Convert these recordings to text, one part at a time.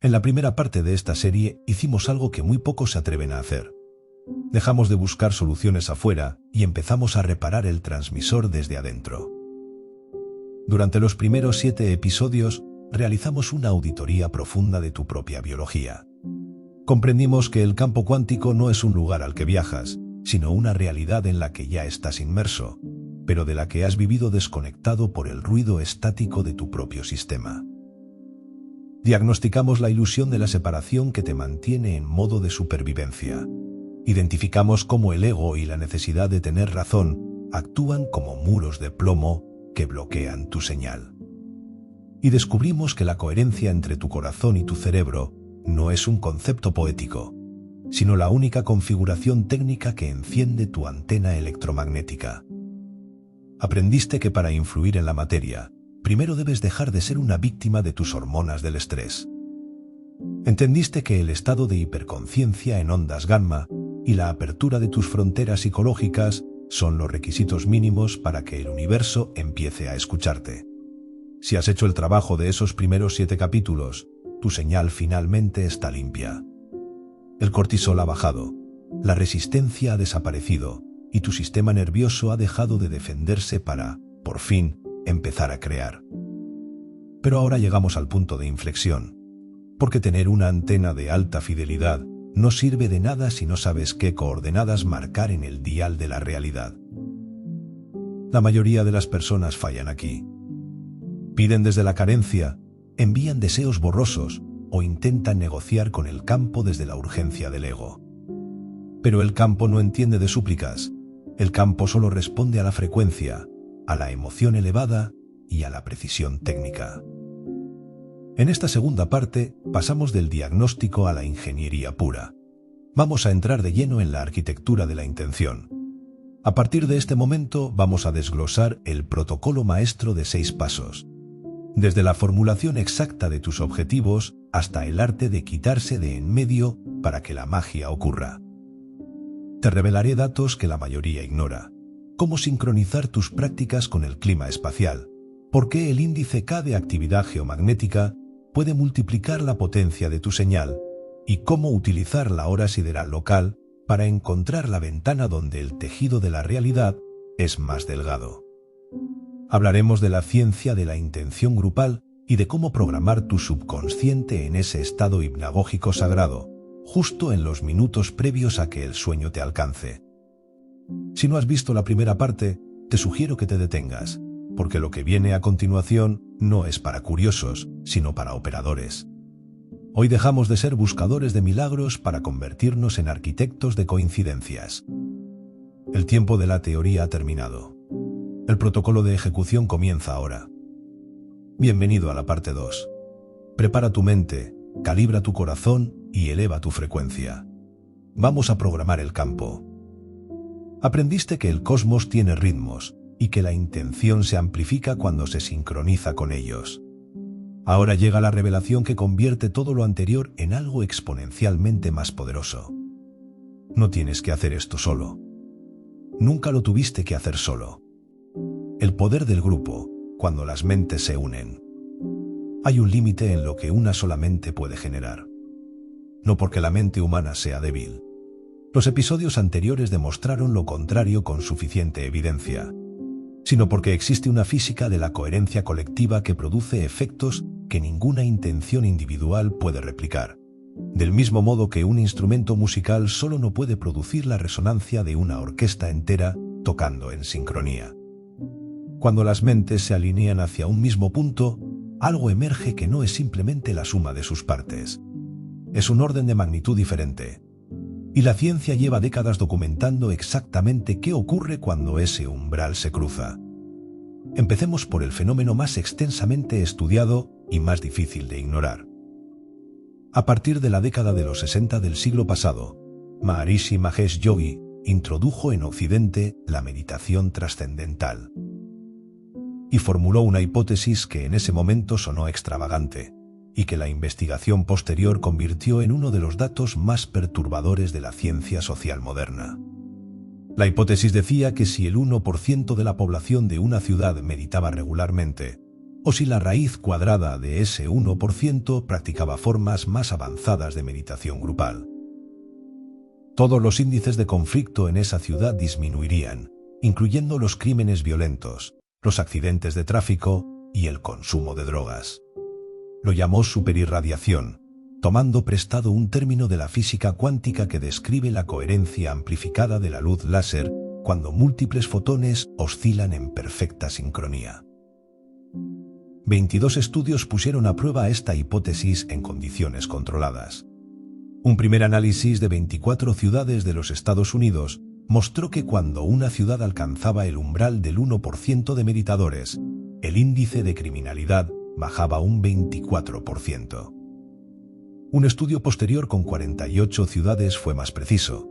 En la primera parte de esta serie hicimos algo que muy pocos se atreven a hacer. Dejamos de buscar soluciones afuera y empezamos a reparar el transmisor desde adentro. Durante los primeros 7 episodios realizamos una auditoría profunda de tu propia biología. Comprendimos que el campo cuántico no es un lugar al que viajas, sino una realidad en la que ya estás inmerso, pero de la que has vivido desconectado por el ruido estático de tu propio sistema. Diagnosticamos la ilusión de la separación que te mantiene en modo de supervivencia. Identificamos cómo el ego y la necesidad de tener razón actúan como muros de plomo que bloquean tu señal. Y descubrimos que la coherencia entre tu corazón y tu cerebro no es un concepto poético, sino la única configuración técnica que enciende tu antena electromagnética. Aprendiste que para influir en la materia, primero debes dejar de ser una víctima de tus hormonas del estrés. Entendiste que el estado de hiperconciencia en ondas gamma y la apertura de tus fronteras psicológicas son los requisitos mínimos para que el universo empiece a escucharte. Si has hecho el trabajo de esos primeros 7 capítulos, tu señal finalmente está limpia. El cortisol ha bajado, la resistencia ha desaparecido y tu sistema nervioso ha dejado de defenderse para, por fin, empezar a crear. Pero ahora llegamos al punto de inflexión, porque tener una antena de alta fidelidad no sirve de nada si no sabes qué coordenadas marcar en el dial de la realidad. La mayoría de las personas fallan aquí. Piden desde la carencia, envían deseos borrosos o intentan negociar con el campo desde la urgencia del ego. Pero el campo no entiende de súplicas, el campo solo responde a la frecuencia, a la emoción elevada y a la precisión técnica. En esta segunda parte pasamos del diagnóstico a la ingeniería pura. Vamos a entrar de lleno en la arquitectura de la intención. A partir de este momento vamos a desglosar el protocolo maestro de 6 pasos, desde la formulación exacta de tus objetivos hasta el arte de quitarse de en medio para que la magia ocurra. Te revelaré datos que la mayoría ignora. Cómo sincronizar tus prácticas con el clima espacial, por qué el índice K de actividad geomagnética puede multiplicar la potencia de tu señal y cómo utilizar la hora sideral local para encontrar la ventana donde el tejido de la realidad es más delgado. Hablaremos de la ciencia de la intención grupal y de cómo programar tu subconsciente en ese estado hipnagógico sagrado, justo en los minutos previos a que el sueño te alcance. Si no has visto la primera parte, te sugiero que te detengas, porque lo que viene a continuación no es para curiosos, sino para operadores. Hoy dejamos de ser buscadores de milagros para convertirnos en arquitectos de coincidencias. El tiempo de la teoría ha terminado. El protocolo de ejecución comienza ahora. Bienvenido a la parte 2. Prepara tu mente, calibra tu corazón y eleva tu frecuencia. Vamos a programar el campo. Aprendiste que el cosmos tiene ritmos y que la intención se amplifica cuando se sincroniza con ellos. Ahora llega la revelación que convierte todo lo anterior en algo exponencialmente más poderoso. No tienes que hacer esto solo. Nunca lo tuviste que hacer solo. El poder del grupo, cuando las mentes se unen. Hay un límite en lo que una sola mente puede generar. No porque la mente humana sea débil. Los episodios anteriores demostraron lo contrario con suficiente evidencia, sino porque existe una física de la coherencia colectiva que produce efectos que ninguna intención individual puede replicar. Del mismo modo que un instrumento musical solo no puede producir la resonancia de una orquesta entera tocando en sincronía. Cuando las mentes se alinean hacia un mismo punto, algo emerge que no es simplemente la suma de sus partes. Es un orden de magnitud diferente. Y la ciencia lleva décadas documentando exactamente qué ocurre cuando ese umbral se cruza. Empecemos por el fenómeno más extensamente estudiado y más difícil de ignorar. A partir de la década de los 60 del siglo pasado, Maharishi Mahesh Yogi introdujo en Occidente la meditación trascendental. Y formuló una hipótesis que en ese momento sonó extravagante, y que la investigación posterior convirtió en uno de los datos más perturbadores de la ciencia social moderna. La hipótesis decía que si el 1% de la población de una ciudad meditaba regularmente, o si la raíz cuadrada de ese 1% practicaba formas más avanzadas de meditación grupal. Todos los índices de conflicto en esa ciudad disminuirían, incluyendo los crímenes violentos, los accidentes de tráfico y el consumo de drogas. Lo llamó superirradiación, tomando prestado un término de la física cuántica que describe la coherencia amplificada de la luz láser cuando múltiples fotones oscilan en perfecta sincronía. 22 estudios pusieron a prueba esta hipótesis en condiciones controladas. Un primer análisis de 24 ciudades de los Estados Unidos mostró que cuando una ciudad alcanzaba el umbral del 1% de meditadores, el índice de criminalidad bajaba un 24%. Un estudio posterior con 48 ciudades fue más preciso.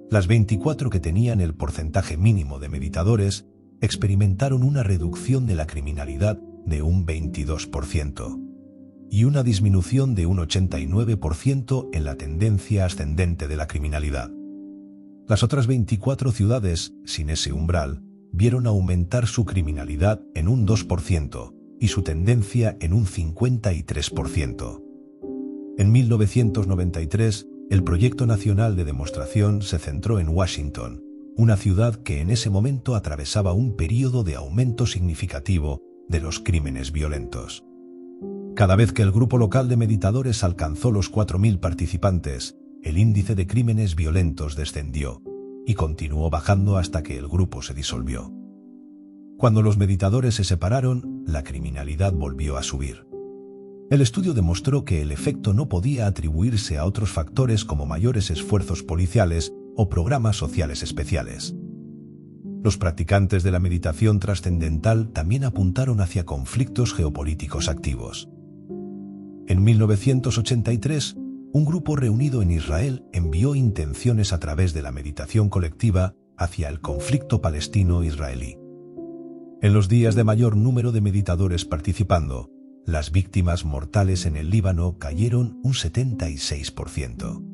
Las 24 que tenían el porcentaje mínimo de meditadores experimentaron una reducción de la criminalidad de un 22% y una disminución de un 89% en la tendencia ascendente de la criminalidad. Las otras 24 ciudades, sin ese umbral, vieron aumentar su criminalidad en un 2% y su tendencia en un 53%. En 1993, el Proyecto Nacional de Demostración se centró en Washington, una ciudad que en ese momento atravesaba un período de aumento significativo de los crímenes violentos. Cada vez que el grupo local de meditadores alcanzó los 4.000 participantes, el índice de crímenes violentos descendió y continuó bajando hasta que el grupo se disolvió. Cuando los meditadores se separaron, la criminalidad volvió a subir. El estudio demostró que el efecto no podía atribuirse a otros factores como mayores esfuerzos policiales o programas sociales especiales. Los practicantes de la meditación trascendental también apuntaron hacia conflictos geopolíticos activos. En 1983, un grupo reunido en Israel envió intenciones a través de la meditación colectiva hacia el conflicto palestino-israelí. En los días de mayor número de meditadores participando, las víctimas mortales en el Líbano cayeron un 76%.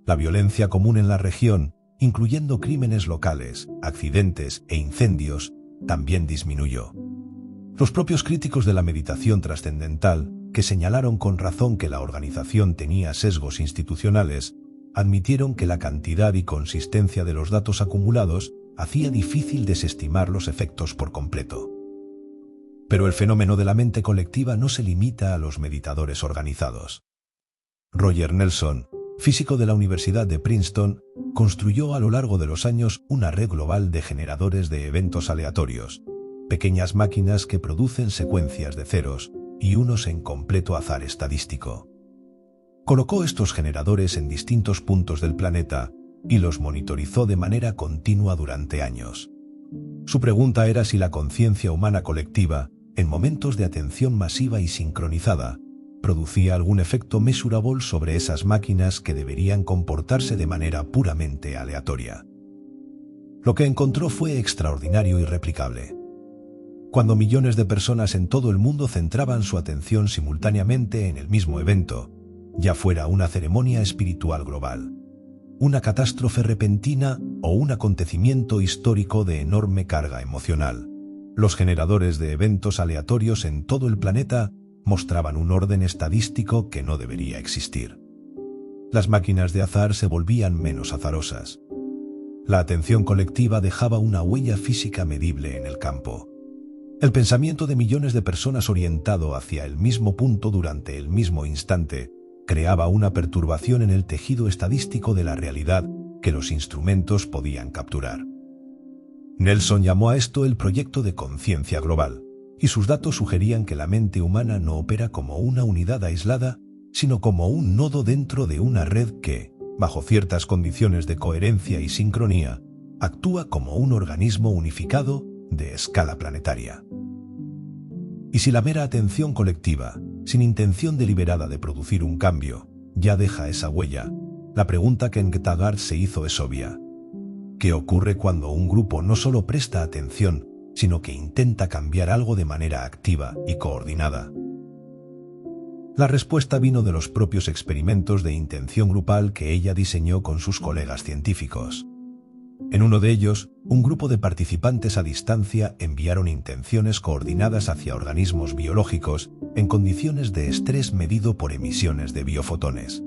La violencia común en la región, incluyendo crímenes locales, accidentes e incendios, también disminuyó. Los propios críticos de la meditación trascendental, que señalaron con razón que la organización tenía sesgos institucionales, admitieron que la cantidad y consistencia de los datos acumulados hacía difícil desestimar los efectos por completo. Pero el fenómeno de la mente colectiva no se limita a los meditadores organizados. Roger Nelson, físico de la Universidad de Princeton, construyó a lo largo de los años una red global de generadores de eventos aleatorios, pequeñas máquinas que producen secuencias de ceros y unos en completo azar estadístico. Colocó estos generadores en distintos puntos del planeta y los monitorizó de manera continua durante años. Su pregunta era si la conciencia humana colectiva, en momentos de atención masiva y sincronizada, producía algún efecto measurable sobre esas máquinas que deberían comportarse de manera puramente aleatoria. Lo que encontró fue extraordinario y replicable. Cuando millones de personas en todo el mundo centraban su atención simultáneamente en el mismo evento, ya fuera una ceremonia espiritual global, una catástrofe repentina o un acontecimiento histórico de enorme carga emocional, los generadores de eventos aleatorios en todo el planeta mostraban un orden estadístico que no debería existir. Las máquinas de azar se volvían menos azarosas. La atención colectiva dejaba una huella física medible en el campo. El pensamiento de millones de personas orientado hacia el mismo punto durante el mismo instante creaba una perturbación en el tejido estadístico de la realidad que los instrumentos podían capturar. Nelson llamó a esto el proyecto de conciencia global, y sus datos sugerían que la mente humana no opera como una unidad aislada, sino como un nodo dentro de una red que, bajo ciertas condiciones de coherencia y sincronía, actúa como un organismo unificado de escala planetaria. Y si la mera atención colectiva, sin intención deliberada de producir un cambio, ya deja esa huella, la pregunta que Taggart se hizo es obvia. ¿Qué ocurre cuando un grupo no solo presta atención, sino que intenta cambiar algo de manera activa y coordinada? La respuesta vino de los propios experimentos de intención grupal que ella diseñó con sus colegas científicos. En uno de ellos, un grupo de participantes a distancia enviaron intenciones coordinadas hacia organismos biológicos en condiciones de estrés medido por emisiones de biofotones.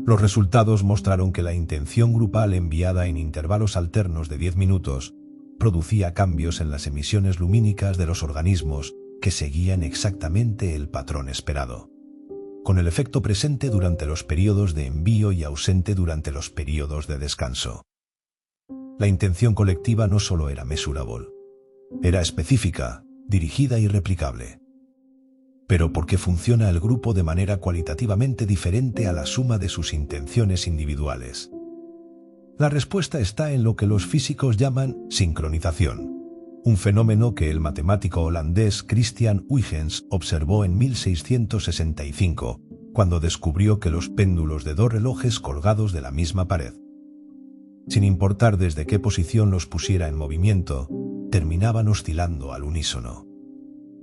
Los resultados mostraron que la intención grupal enviada en intervalos alternos de 10 minutos producía cambios en las emisiones lumínicas de los organismos que seguían exactamente el patrón esperado, con el efecto presente durante los periodos de envío y ausente durante los periodos de descanso. La intención colectiva no solo era measurable, era específica, dirigida y replicable. Pero ¿por qué funciona el grupo de manera cualitativamente diferente a la suma de sus intenciones individuales? La respuesta está en lo que los físicos llaman sincronización, un fenómeno que el matemático holandés Christian Huygens observó en 1665, cuando descubrió que los péndulos de dos relojes colgados de la misma pared, sin importar desde qué posición los pusiera en movimiento, terminaban oscilando al unísono.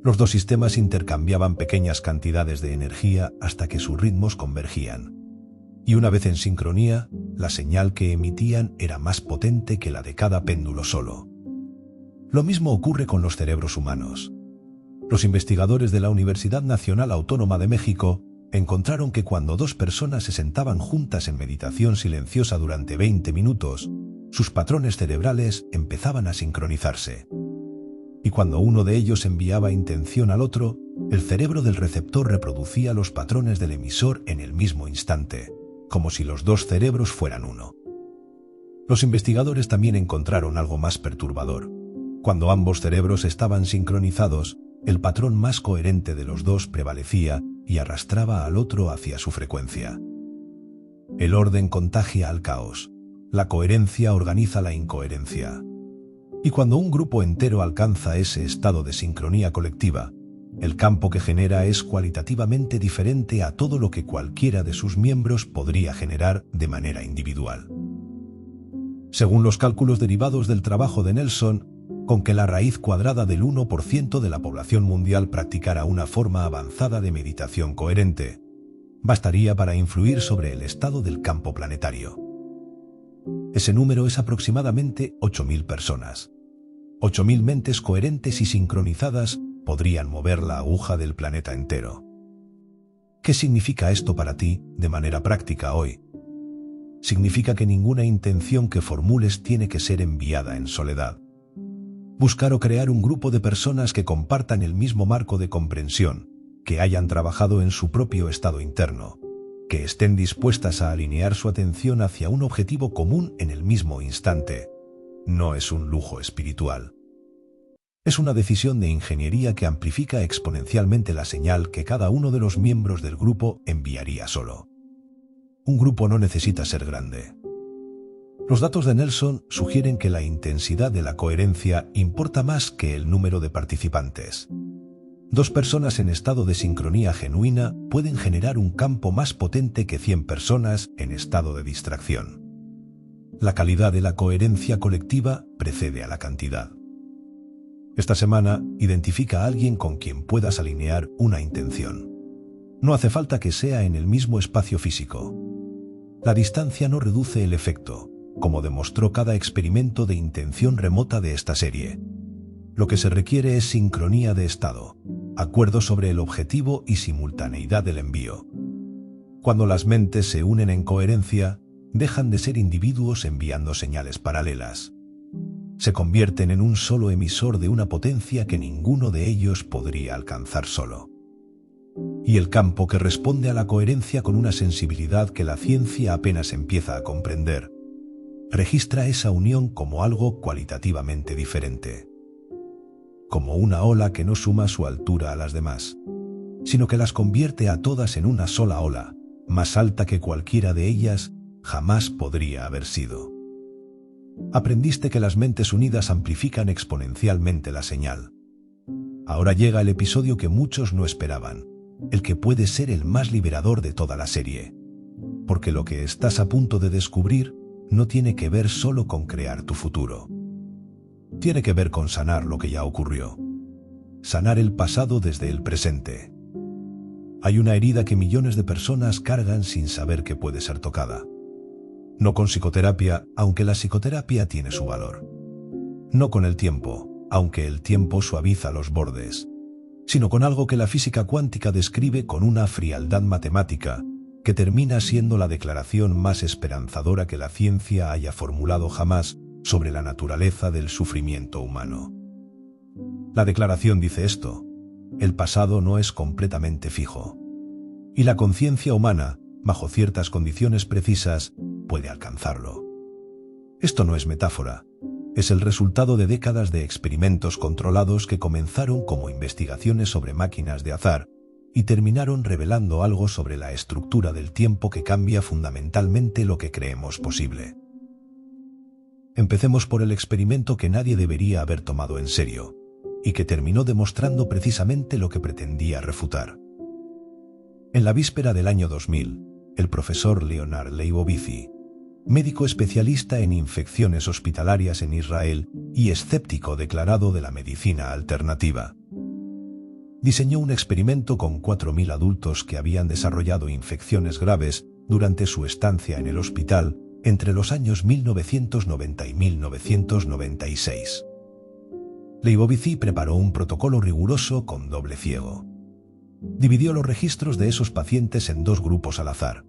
Los dos sistemas intercambiaban pequeñas cantidades de energía hasta que sus ritmos convergían. Y una vez en sincronía, la señal que emitían era más potente que la de cada péndulo solo. Lo mismo ocurre con los cerebros humanos. Los investigadores de la Universidad Nacional Autónoma de México encontraron que cuando dos personas se sentaban juntas en meditación silenciosa durante 20 minutos, sus patrones cerebrales empezaban a sincronizarse. Y cuando uno de ellos enviaba intención al otro, el cerebro del receptor reproducía los patrones del emisor en el mismo instante, como si los dos cerebros fueran uno. Los investigadores también encontraron algo más perturbador. Cuando ambos cerebros estaban sincronizados, el patrón más coherente de los dos prevalecía y arrastraba al otro hacia su frecuencia. El orden contagia al caos. La coherencia organiza la incoherencia. Y cuando un grupo entero alcanza ese estado de sincronía colectiva, el campo que genera es cualitativamente diferente a todo lo que cualquiera de sus miembros podría generar de manera individual. Según los cálculos derivados del trabajo de Nelson, con que la raíz cuadrada del 1% de la población mundial practicara una forma avanzada de meditación coherente, bastaría para influir sobre el estado del campo planetario. Ese número es aproximadamente 8.000 personas. 8.000 mentes coherentes y sincronizadas podrían mover la aguja del planeta entero. ¿Qué significa esto para ti de manera práctica hoy? Significa que ninguna intención que formules tiene que ser enviada en soledad. Buscar o crear un grupo de personas que compartan el mismo marco de comprensión, que hayan trabajado en su propio estado interno, que estén dispuestas a alinear su atención hacia un objetivo común en el mismo instante, no es un lujo espiritual. Es una decisión de ingeniería que amplifica exponencialmente la señal que cada uno de los miembros del grupo enviaría solo. Un grupo no necesita ser grande. Los datos de Nelson sugieren que la intensidad de la coherencia importa más que el número de participantes. Dos personas en estado de sincronía genuina pueden generar un campo más potente que 100 personas en estado de distracción. La calidad de la coherencia colectiva precede a la cantidad. Esta semana, identifica a alguien con quien puedas alinear una intención. No hace falta que sea en el mismo espacio físico. La distancia no reduce el efecto, como demostró cada experimento de intención remota de esta serie. Lo que se requiere es sincronía de estado, acuerdo sobre el objetivo y simultaneidad del envío. Cuando las mentes se unen en coherencia, dejan de ser individuos enviando señales paralelas. Se convierten en un solo emisor de una potencia que ninguno de ellos podría alcanzar solo. Y el campo que responde a la coherencia con una sensibilidad que la ciencia apenas empieza a comprender, registra esa unión como algo cualitativamente diferente. Como una ola que no suma su altura a las demás, sino que las convierte a todas en una sola ola, más alta que cualquiera de ellas jamás podría haber sido. Aprendiste que las mentes unidas amplifican exponencialmente la señal. Ahora llega el episodio que muchos no esperaban, el que puede ser el más liberador de toda la serie. Porque lo que estás a punto de descubrir no tiene que ver solo con crear tu futuro. Tiene que ver con sanar lo que ya ocurrió. Sanar el pasado desde el presente. Hay una herida que millones de personas cargan sin saber que puede ser tocada. No con psicoterapia, aunque la psicoterapia tiene su valor. No con el tiempo, aunque el tiempo suaviza los bordes, sino con algo que la física cuántica describe con una frialdad matemática que termina siendo la declaración más esperanzadora que la ciencia haya formulado jamás sobre la naturaleza del sufrimiento humano. La declaración dice esto: el pasado no es completamente fijo, y la conciencia humana, bajo ciertas condiciones precisas, puede alcanzarlo. Esto no es metáfora, es el resultado de décadas de experimentos controlados que comenzaron como investigaciones sobre máquinas de azar y terminaron revelando algo sobre la estructura del tiempo que cambia fundamentalmente lo que creemos posible. Empecemos por el experimento que nadie debería haber tomado en serio, y que terminó demostrando precisamente lo que pretendía refutar. En la víspera del año 2000, el profesor Leonard Leibovitz, médico especialista en infecciones hospitalarias en Israel y escéptico declarado de la medicina alternativa, diseñó un experimento con 4.000 adultos que habían desarrollado infecciones graves durante su estancia en el hospital entre los años 1990 y 1996. Leibovitz preparó un protocolo riguroso con doble ciego. Dividió los registros de esos pacientes en dos grupos al azar.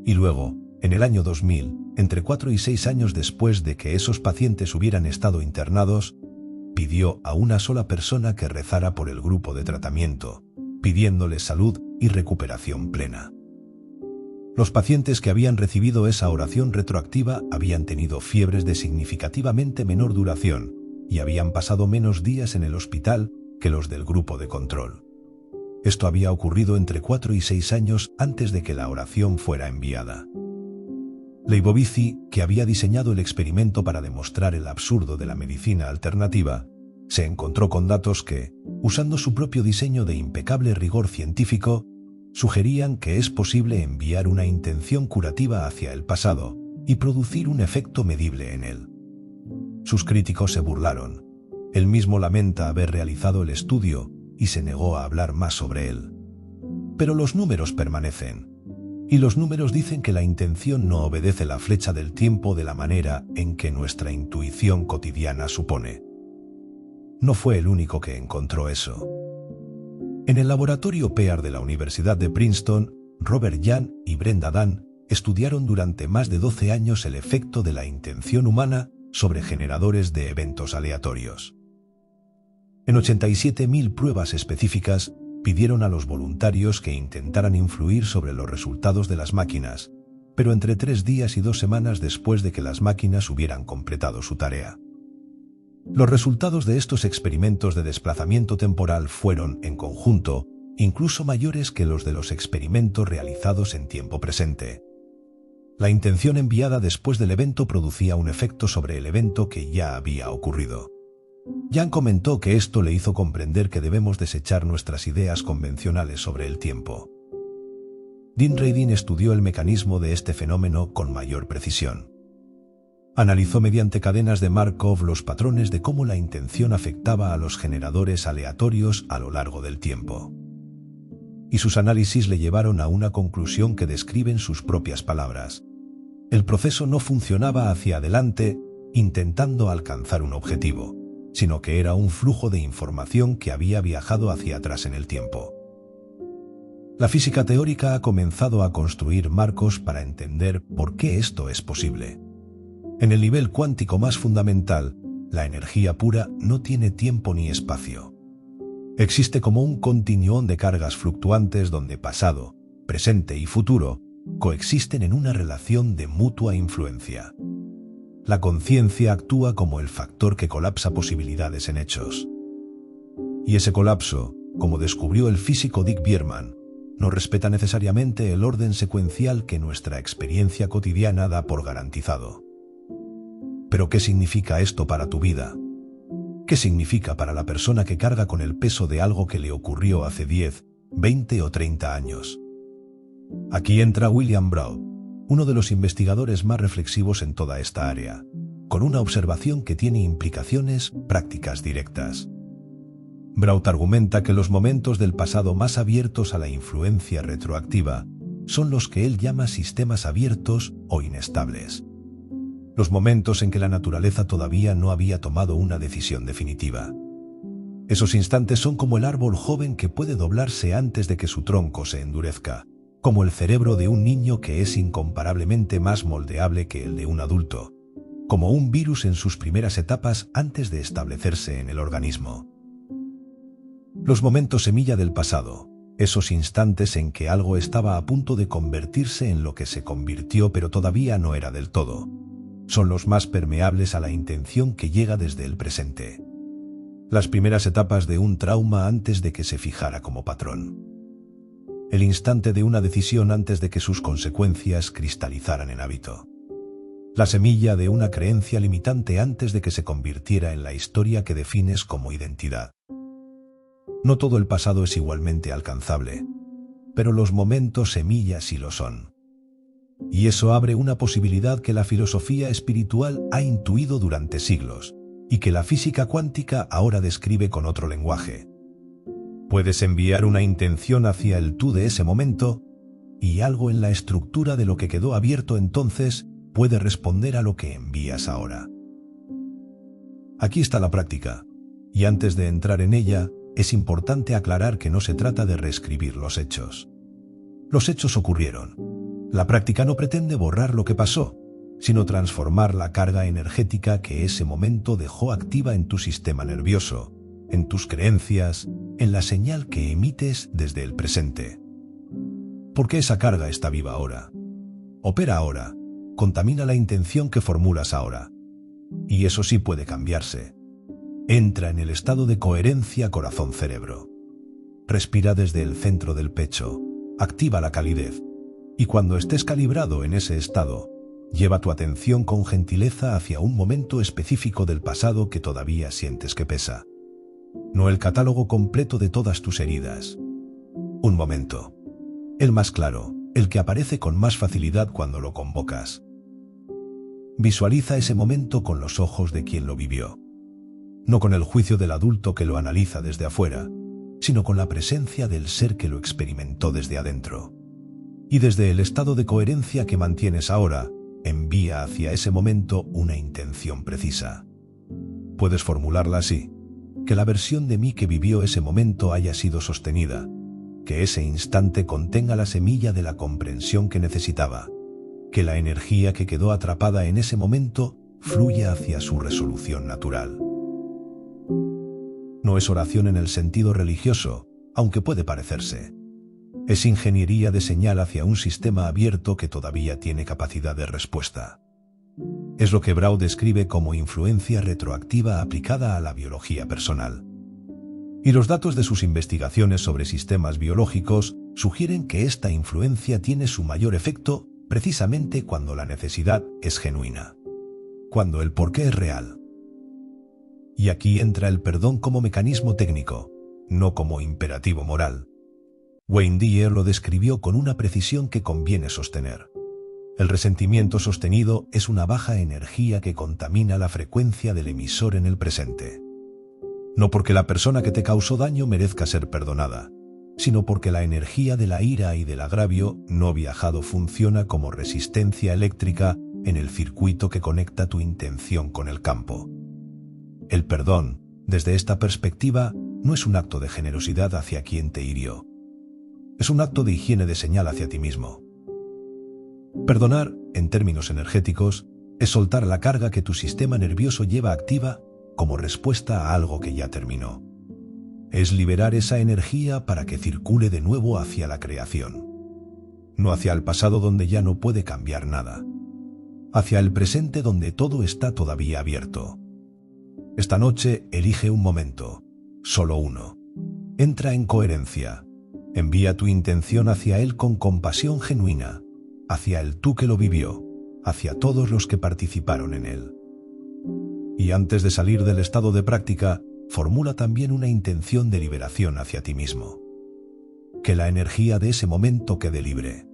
Y luego, en el año 2000, entre 4 y 6 años después de que esos pacientes hubieran estado internados, pidió a una sola persona que rezara por el grupo de tratamiento, pidiéndole salud y recuperación plena. Los pacientes que habían recibido esa oración retroactiva habían tenido fiebres de significativamente menor duración y habían pasado menos días en el hospital que los del grupo de control. Esto había ocurrido entre 4 y 6 años antes de que la oración fuera enviada. Leibovitz, que había diseñado el experimento para demostrar el absurdo de la medicina alternativa, se encontró con datos que, usando su propio diseño de impecable rigor científico, sugerían que es posible enviar una intención curativa hacia el pasado y producir un efecto medible en él. Sus críticos se burlaron. Él mismo lamenta haber realizado el estudio y se negó a hablar más sobre él. Pero los números permanecen. Y los números dicen que la intención no obedece la flecha del tiempo de la manera en que nuestra intuición cotidiana supone. No fue el único que encontró eso. En el laboratorio PEAR de la Universidad de Princeton, Robert Young y Brenda Dunn estudiaron durante más de 12 años el efecto de la intención humana sobre generadores de eventos aleatorios. En 87.000 pruebas específicas, pidieron a los voluntarios que intentaran influir sobre los resultados de las máquinas, pero entre 3 días y 2 semanas después de que las máquinas hubieran completado su tarea. Los resultados de estos experimentos de desplazamiento temporal fueron, en conjunto, incluso mayores que los de los experimentos realizados en tiempo presente. La intención enviada después del evento producía un efecto sobre el evento que ya había ocurrido. Jan comentó que esto le hizo comprender que debemos desechar nuestras ideas convencionales sobre el tiempo. Dean Radin estudió el mecanismo de este fenómeno con mayor precisión. Analizó mediante cadenas de Markov los patrones de cómo la intención afectaba a los generadores aleatorios a lo largo del tiempo. Y sus análisis le llevaron a una conclusión que describe en sus propias palabras. El proceso no funcionaba hacia adelante intentando alcanzar un objetivo, sino que era un flujo de información que había viajado hacia atrás en el tiempo. La física teórica ha comenzado a construir marcos para entender por qué esto es posible. En el nivel cuántico más fundamental, la energía pura no tiene tiempo ni espacio. Existe como un continuum de cargas fluctuantes donde pasado, presente y futuro coexisten en una relación de mutua influencia. La conciencia actúa como el factor que colapsa posibilidades en hechos. Y ese colapso, como descubrió el físico Dick Bierman, no respeta necesariamente el orden secuencial que nuestra experiencia cotidiana da por garantizado. ¿Pero qué significa esto para tu vida? ¿Qué significa para la persona que carga con el peso de algo que le ocurrió hace 10, 20 o 30 años? Aquí entra William Braud, uno de los investigadores más reflexivos en toda esta área, con una observación que tiene implicaciones prácticas directas. Braud argumenta que los momentos del pasado más abiertos a la influencia retroactiva son los que él llama sistemas abiertos o inestables. Los momentos en que la naturaleza todavía no había tomado una decisión definitiva. Esos instantes son como el árbol joven que puede doblarse antes de que su tronco se endurezca, como el cerebro de un niño que es incomparablemente más moldeable que el de un adulto, como un virus en sus primeras etapas antes de establecerse en el organismo. Los momentos semilla del pasado, esos instantes en que algo estaba a punto de convertirse en lo que se convirtió pero todavía no era del todo, son los más permeables a la intención que llega desde el presente. Las primeras etapas de un trauma antes de que se fijara como patrón. El instante de una decisión antes de que sus consecuencias cristalizaran en hábito. La semilla de una creencia limitante antes de que se convirtiera en la historia que defines como identidad. No todo el pasado es igualmente alcanzable, pero los momentos semilla sí lo son. Y eso abre una posibilidad que la filosofía espiritual ha intuido durante siglos, y que la física cuántica ahora describe con otro lenguaje. Puedes enviar una intención hacia el tú de ese momento, y algo en la estructura de lo que quedó abierto entonces puede responder a lo que envías ahora. Aquí está la práctica, y antes de entrar en ella, es importante aclarar que no se trata de reescribir los hechos. Los hechos ocurrieron. La práctica no pretende borrar lo que pasó, sino transformar la carga energética que ese momento dejó activa en tu sistema nervioso, en tus creencias, en la señal que emites desde el presente. Porque esa carga está viva ahora. Opera ahora, contamina la intención que formulas ahora. Y eso sí puede cambiarse. Entra en el estado de coherencia corazón-cerebro. Respira desde el centro del pecho, activa la calidez, y cuando estés calibrado en ese estado, lleva tu atención con gentileza hacia un momento específico del pasado que todavía sientes que pesa. No el catálogo completo de todas tus heridas. Un momento. El más claro, el que aparece con más facilidad cuando lo convocas. Visualiza ese momento con los ojos de quien lo vivió. No con el juicio del adulto que lo analiza desde afuera, sino con la presencia del ser que lo experimentó desde adentro. Y desde el estado de coherencia que mantienes ahora, envía hacia ese momento una intención precisa. Puedes formularla así: que la versión de mí que vivió ese momento haya sido sostenida, que ese instante contenga la semilla de la comprensión que necesitaba, que la energía que quedó atrapada en ese momento fluya hacia su resolución natural. No es oración en el sentido religioso, aunque puede parecerse. Es ingeniería de señal hacia un sistema abierto que todavía tiene capacidad de respuesta. Es lo que Braud describe como influencia retroactiva aplicada a la biología personal. Y los datos de sus investigaciones sobre sistemas biológicos sugieren que esta influencia tiene su mayor efecto precisamente cuando la necesidad es genuina, cuando el porqué es real. Y aquí entra el perdón como mecanismo técnico, no como imperativo moral. Wayne Dyer lo describió con una precisión que conviene sostener. El resentimiento sostenido es una baja energía que contamina la frecuencia del emisor en el presente. No porque la persona que te causó daño merezca ser perdonada, sino porque la energía de la ira y del agravio no viajado funciona como resistencia eléctrica en el circuito que conecta tu intención con el campo. El perdón, desde esta perspectiva, no es un acto de generosidad hacia quien te hirió. Es un acto de higiene de señal hacia ti mismo. Perdonar, en términos energéticos, es soltar la carga que tu sistema nervioso lleva activa como respuesta a algo que ya terminó. Es liberar esa energía para que circule de nuevo hacia la creación. No hacia el pasado donde ya no puede cambiar nada. Hacia el presente donde todo está todavía abierto. Esta noche elige un momento, solo uno. Entra en coherencia. Envía tu intención hacia él con compasión genuina, hacia el tú que lo vivió, hacia todos los que participaron en él. Y antes de salir del estado de práctica, formula también una intención de liberación hacia ti mismo. Que la energía de ese momento quede libre.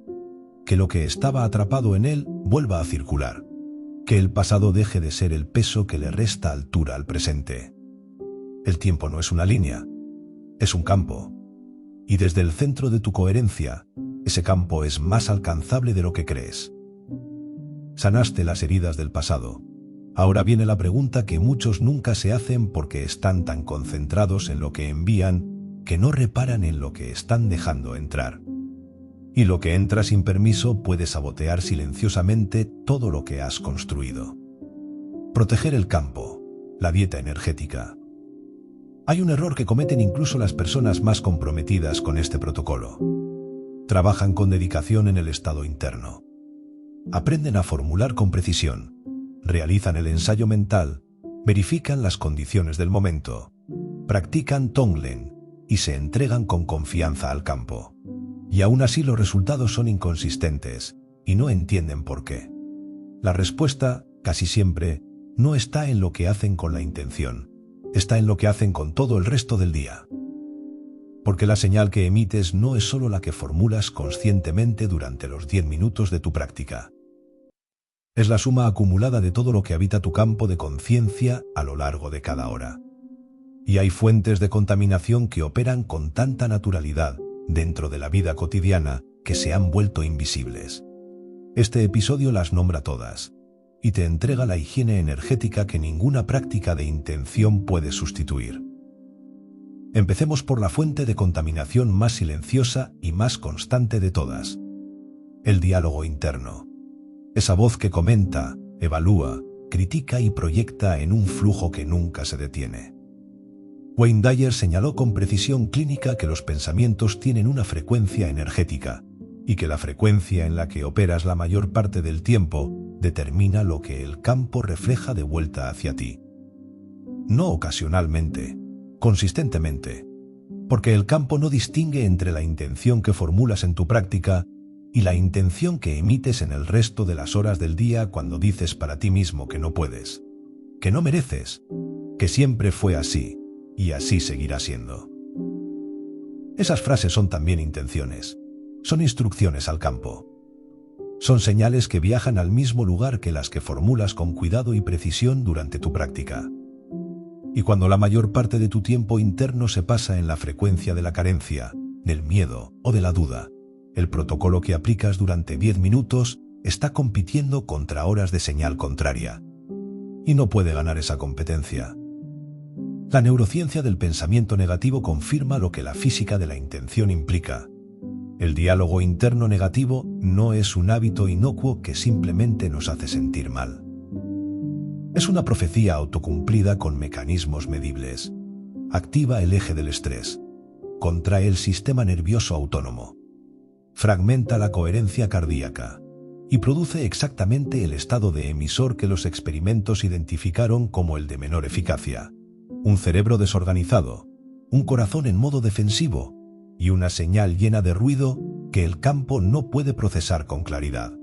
Que lo que estaba atrapado en él vuelva a circular. Que el pasado deje de ser el peso que le resta altura al presente. El tiempo no es una línea, es un campo. Y desde el centro de tu coherencia, ese campo es más alcanzable de lo que crees. Sanaste las heridas del pasado. Ahora viene la pregunta que muchos nunca se hacen porque están tan concentrados en lo que envían que no reparan en lo que están dejando entrar. Y lo que entra sin permiso puede sabotear silenciosamente todo lo que has construido. Proteger el campo, la dieta energética. Hay un error que cometen incluso las personas más comprometidas con este protocolo. Trabajan con dedicación en el estado interno. Aprenden a formular con precisión, realizan el ensayo mental, verifican las condiciones del momento, practican Tonglen y se entregan con confianza al campo. Y aún así los resultados son inconsistentes y no entienden por qué. La respuesta, casi siempre, no está en lo que hacen con la intención, está en lo que hacen con todo el resto del día. Porque la señal que emites no es solo la que formulas conscientemente durante los 10 minutos de tu práctica. Es la suma acumulada de todo lo que habita tu campo de conciencia a lo largo de cada hora. Y hay fuentes de contaminación que operan con tanta naturalidad dentro de la vida cotidiana que se han vuelto invisibles. Este episodio las nombra todas y te entrega la higiene energética que ninguna práctica de intención puede sustituir. Empecemos por la fuente de contaminación más silenciosa y más constante de todas: el diálogo interno. Esa voz que comenta, evalúa, critica y proyecta en un flujo que nunca se detiene. Wayne Dyer señaló con precisión clínica que los pensamientos tienen una frecuencia energética y que la frecuencia en la que operas la mayor parte del tiempo determina lo que el campo refleja de vuelta hacia ti. No ocasionalmente, consistentemente, porque el campo no distingue entre la intención que formulas en tu práctica y la intención que emites en el resto de las horas del día cuando dices para ti mismo que no puedes, que no mereces, que siempre fue así y así seguirá siendo. Esas frases son también intenciones, son instrucciones al campo. Son señales que viajan al mismo lugar que las que formulas con cuidado y precisión durante tu práctica. Y cuando la mayor parte de tu tiempo interno se pasa en la frecuencia de la carencia, del miedo o de la duda, el protocolo que aplicas durante 10 minutos está compitiendo contra horas de señal contraria. Y no puede ganar esa competencia. La neurociencia del pensamiento negativo confirma lo que la física de la intención implica. El diálogo interno negativo no es un hábito inocuo que simplemente nos hace sentir mal. Es una profecía autocumplida con mecanismos medibles. Activa el eje del estrés. Contrae el sistema nervioso autónomo. Fragmenta la coherencia cardíaca. Y produce exactamente el estado de emisor que los experimentos identificaron como el de menor eficacia. Un cerebro desorganizado, un corazón en modo defensivo y una señal llena de ruido que el campo no puede procesar con claridad.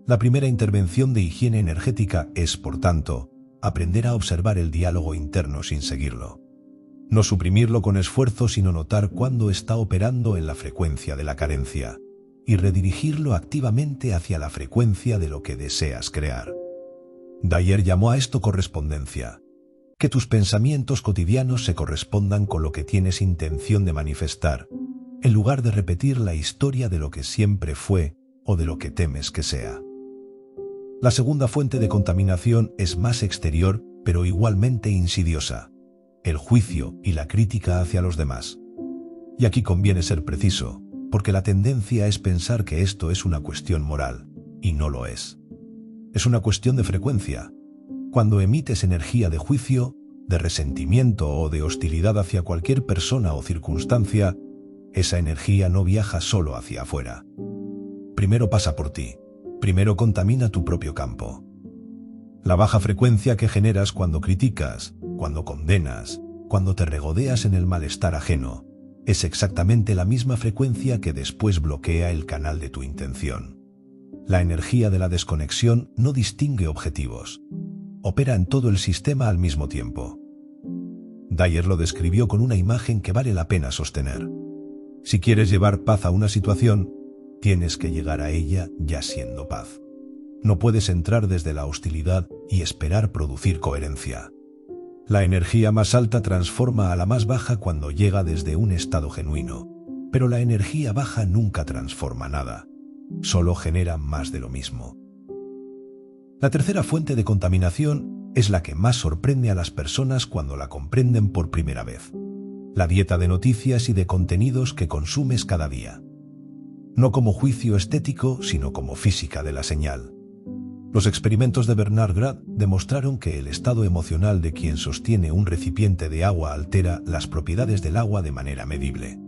La primera intervención de higiene energética es, por tanto, aprender a observar el diálogo interno sin seguirlo. No suprimirlo con esfuerzo, sino notar cuándo está operando en la frecuencia de la carencia y redirigirlo activamente hacia la frecuencia de lo que deseas crear. Dyer llamó a esto correspondencia. Que tus pensamientos cotidianos se correspondan con lo que tienes intención de manifestar, en lugar de repetir la historia de lo que siempre fue o de lo que temes que sea. La segunda fuente de contaminación es más exterior, pero igualmente insidiosa: el juicio y la crítica hacia los demás. Y aquí conviene ser preciso, porque la tendencia es pensar que esto es una cuestión moral, y no lo es. Es una cuestión de frecuencia. Cuando emites energía de juicio, de resentimiento o de hostilidad hacia cualquier persona o circunstancia, esa energía no viaja solo hacia afuera. Primero pasa por ti, primero contamina tu propio campo. La baja frecuencia que generas cuando criticas, cuando condenas, cuando te regodeas en el malestar ajeno, es exactamente la misma frecuencia que después bloquea el canal de tu intención. La energía de la desconexión no distingue objetivos. Opera en todo el sistema al mismo tiempo. Dyer lo describió con una imagen que vale la pena sostener. Si quieres llevar paz a una situación, tienes que llegar a ella ya siendo paz. No puedes entrar desde la hostilidad y esperar producir coherencia. La energía más alta transforma a la más baja cuando llega desde un estado genuino, Pero la energía baja nunca transforma nada, solo genera más de lo mismo. La tercera fuente de contaminación es la que más sorprende a las personas cuando la comprenden por primera vez: la dieta de noticias y de contenidos que consumes cada día. No como juicio estético, sino como física de la señal. Los experimentos de Bernard Grad demostraron que el estado emocional de quien sostiene un recipiente de agua altera las propiedades del agua de manera medible.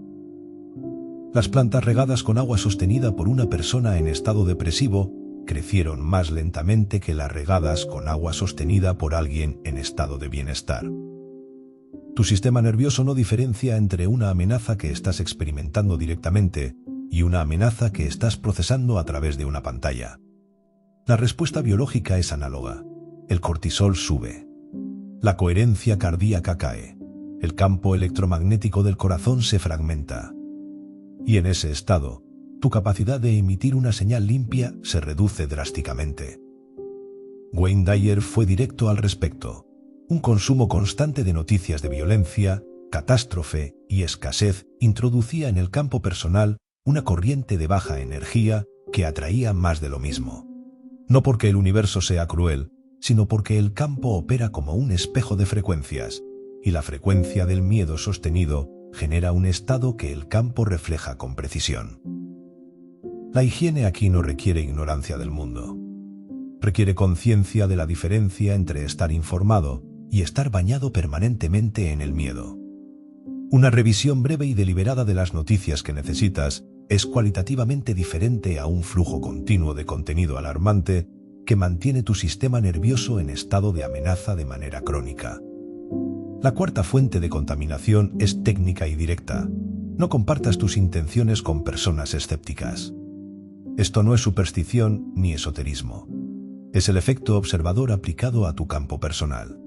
Las plantas regadas con agua sostenida por una persona en estado depresivo crecieron más lentamente que las regadas con agua sostenida por alguien en estado de bienestar. Tu sistema nervioso no diferencia entre una amenaza que estás experimentando directamente y una amenaza que estás procesando a través de una pantalla. La respuesta biológica es análoga. El cortisol sube. La coherencia cardíaca cae. El campo electromagnético del corazón se fragmenta. Y en ese estado, tu capacidad de emitir una señal limpia se reduce drásticamente. Wayne Dyer fue directo al respecto. Un consumo constante de noticias de violencia, catástrofe y escasez introducía en el campo personal una corriente de baja energía que atraía más de lo mismo. No porque el universo sea cruel, sino porque el campo opera como un espejo de frecuencias, y la frecuencia del miedo sostenido genera un estado que el campo refleja con precisión. La higiene aquí no requiere ignorancia del mundo. Requiere conciencia de la diferencia entre estar informado y estar bañado permanentemente en el miedo. Una revisión breve y deliberada de las noticias que necesitas es cualitativamente diferente a un flujo continuo de contenido alarmante que mantiene tu sistema nervioso en estado de amenaza de manera crónica. La cuarta fuente de contaminación es técnica y directa. No compartas tus intenciones con personas escépticas. Esto no es superstición ni esoterismo. Es el efecto observador aplicado a tu campo personal.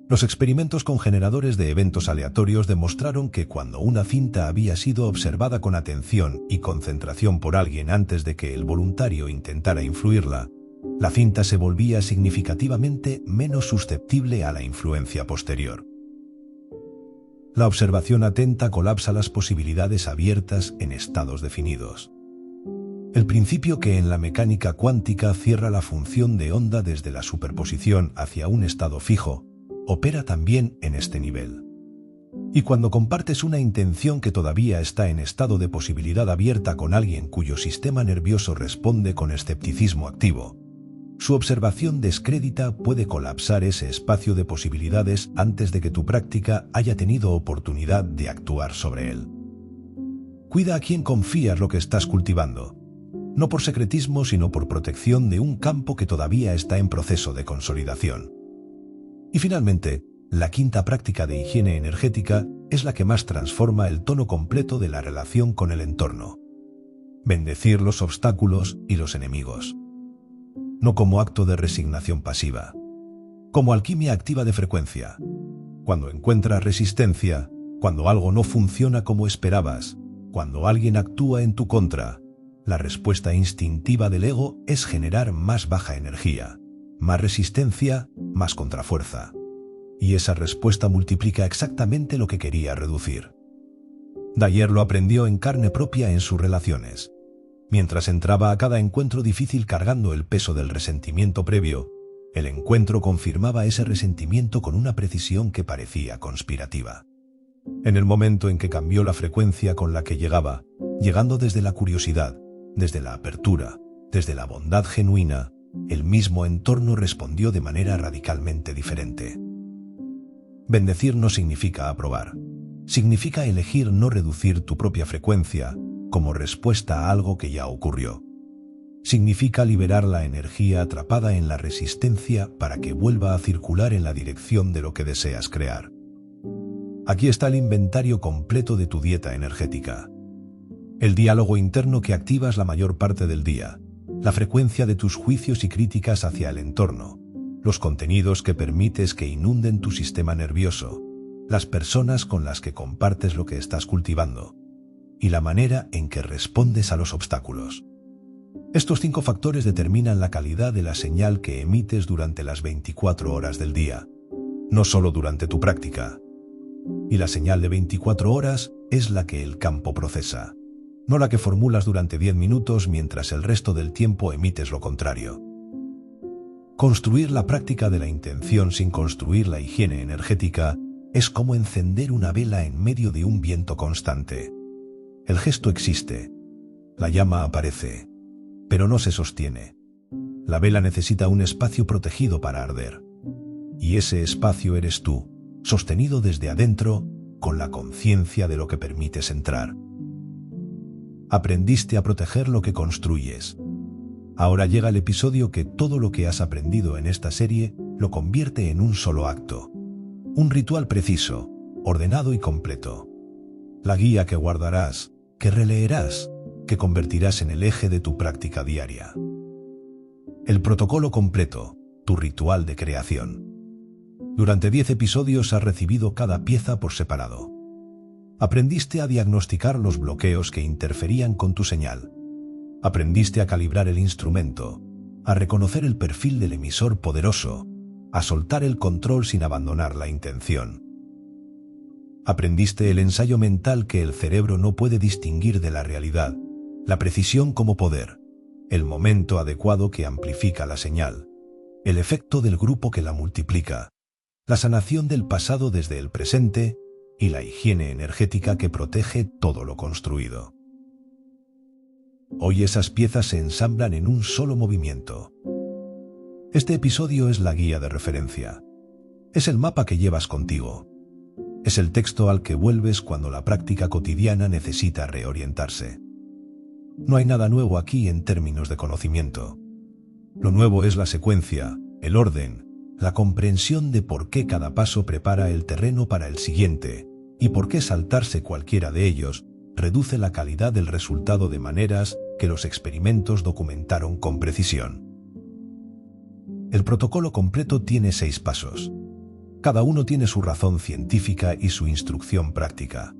Los experimentos con generadores de eventos aleatorios demostraron que cuando una cinta había sido observada con atención y concentración por alguien antes de que el voluntario intentara influirla, la cinta se volvía significativamente menos susceptible a la influencia posterior. La observación atenta colapsa las posibilidades abiertas en estados definidos. El principio que en la mecánica cuántica cierra la función de onda desde la superposición hacia un estado fijo, opera también en este nivel. Y cuando compartes una intención que todavía está en estado de posibilidad abierta con alguien cuyo sistema nervioso responde con escepticismo activo, su observación descrédita puede colapsar ese espacio de posibilidades antes de que tu práctica haya tenido oportunidad de actuar sobre él. Cuida a quien confías lo que estás cultivando, no por secretismo sino por protección de un campo que todavía está en proceso de consolidación. Y finalmente, la quinta práctica de higiene energética es la que más transforma el tono completo de la relación con el entorno. Bendecir los obstáculos y los enemigos. No como acto de resignación pasiva, como alquimia activa de frecuencia. Cuando encuentras resistencia, cuando algo no funciona como esperabas, cuando alguien actúa en tu contra, la respuesta instintiva del ego es generar más baja energía, más resistencia, más contrafuerza. Y esa respuesta multiplica exactamente lo que quería reducir. Dyer lo aprendió en carne propia en sus relaciones. Mientras entraba a cada encuentro difícil cargando el peso del resentimiento previo, el encuentro confirmaba ese resentimiento con una precisión que parecía conspirativa. En el momento en que cambió la frecuencia con la que llegaba, llegando desde la curiosidad, desde la apertura, desde la bondad genuina, el mismo entorno respondió de manera radicalmente diferente. Bendecir no significa aprobar. Significa elegir no reducir tu propia frecuencia como respuesta a algo que ya ocurrió. Significa liberar la energía atrapada en la resistencia para que vuelva a circular en la dirección de lo que deseas crear. Aquí está el inventario completo de tu dieta energética. El diálogo interno que activas la mayor parte del día, la frecuencia de tus juicios y críticas hacia el entorno, los contenidos que permites que inunden tu sistema nervioso, las personas con las que compartes lo que estás cultivando, y la manera en que respondes a los obstáculos. Estos 5 factores determinan la calidad de la señal que emites durante las 24 horas del día, no solo durante tu práctica. y la señal de 24 horas es la que el campo procesa, no la que formulas durante 10 minutos mientras el resto del tiempo emites lo contrario. Construir la práctica de la intención sin construir la higiene energética es como encender una vela en medio de un viento constante. El gesto existe, la llama aparece, pero no se sostiene. La vela necesita un espacio protegido para arder. Y ese espacio eres tú, sostenido desde adentro, con la conciencia de lo que permites entrar. Aprendiste a proteger lo que construyes. Ahora llega el episodio que todo lo que has aprendido en esta serie lo convierte en un solo acto. Un ritual preciso, ordenado y completo. La guía que guardarás, que releerás, que convertirás en el eje de tu práctica diaria. El protocolo completo, tu ritual de creación. Durante 10 episodios has recibido cada pieza por separado. Aprendiste a diagnosticar los bloqueos que interferían con tu señal. Aprendiste a calibrar el instrumento, a reconocer el perfil del emisor poderoso, a soltar el control sin abandonar la intención. Aprendiste el ensayo mental que el cerebro no puede distinguir de la realidad, la precisión como poder, el momento adecuado que amplifica la señal, el efecto del grupo que la multiplica, la sanación del pasado desde el presente y la higiene energética que protege todo lo construido. Hoy esas piezas se ensamblan en un solo movimiento. Este episodio es la guía de referencia. Es el mapa que llevas contigo. Es el texto al que vuelves cuando la práctica cotidiana necesita reorientarse. No hay nada nuevo aquí en términos de conocimiento. Lo nuevo es la secuencia, el orden, la comprensión de por qué cada paso prepara el terreno para el siguiente y por qué saltarse cualquiera de ellos reduce la calidad del resultado de maneras que los experimentos documentaron con precisión. El protocolo completo tiene 6 pasos. Cada uno tiene su razón científica y su instrucción práctica.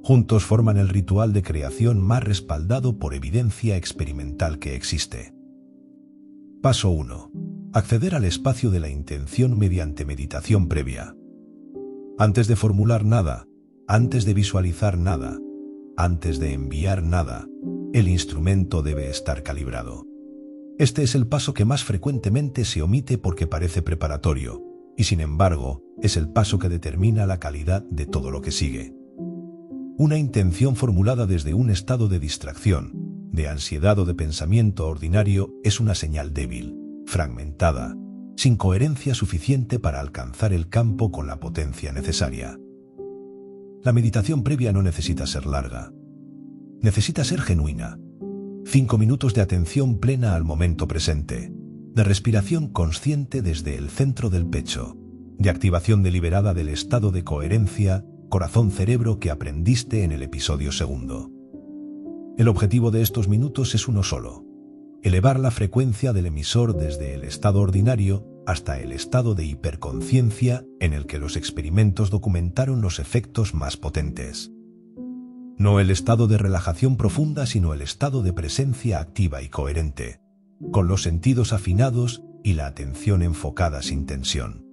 Juntos forman el ritual de creación más respaldado por evidencia experimental que existe. Paso 1. Acceder al espacio de la intención mediante meditación previa. Antes de formular nada, antes de visualizar nada, antes de enviar nada, el instrumento debe estar calibrado. Este es el paso que más frecuentemente se omite porque parece preparatorio, y sin embargo, es el paso que determina la calidad de todo lo que sigue. Una intención formulada desde un estado de distracción, de ansiedad o de pensamiento ordinario es una señal débil, fragmentada, sin coherencia suficiente para alcanzar el campo con la potencia necesaria. La meditación previa no necesita ser larga. Necesita ser genuina. 5 minutos de atención plena al momento presente, de respiración consciente desde el centro del pecho, de activación deliberada del estado de coherencia corazón-cerebro que aprendiste en el episodio 2. El objetivo de estos minutos es uno solo: elevar la frecuencia del emisor desde el estado ordinario hasta el estado de hiperconciencia en el que los experimentos documentaron los efectos más potentes. No el estado de relajación profunda, sino el estado de presencia activa y coherente, con los sentidos afinados y la atención enfocada sin tensión.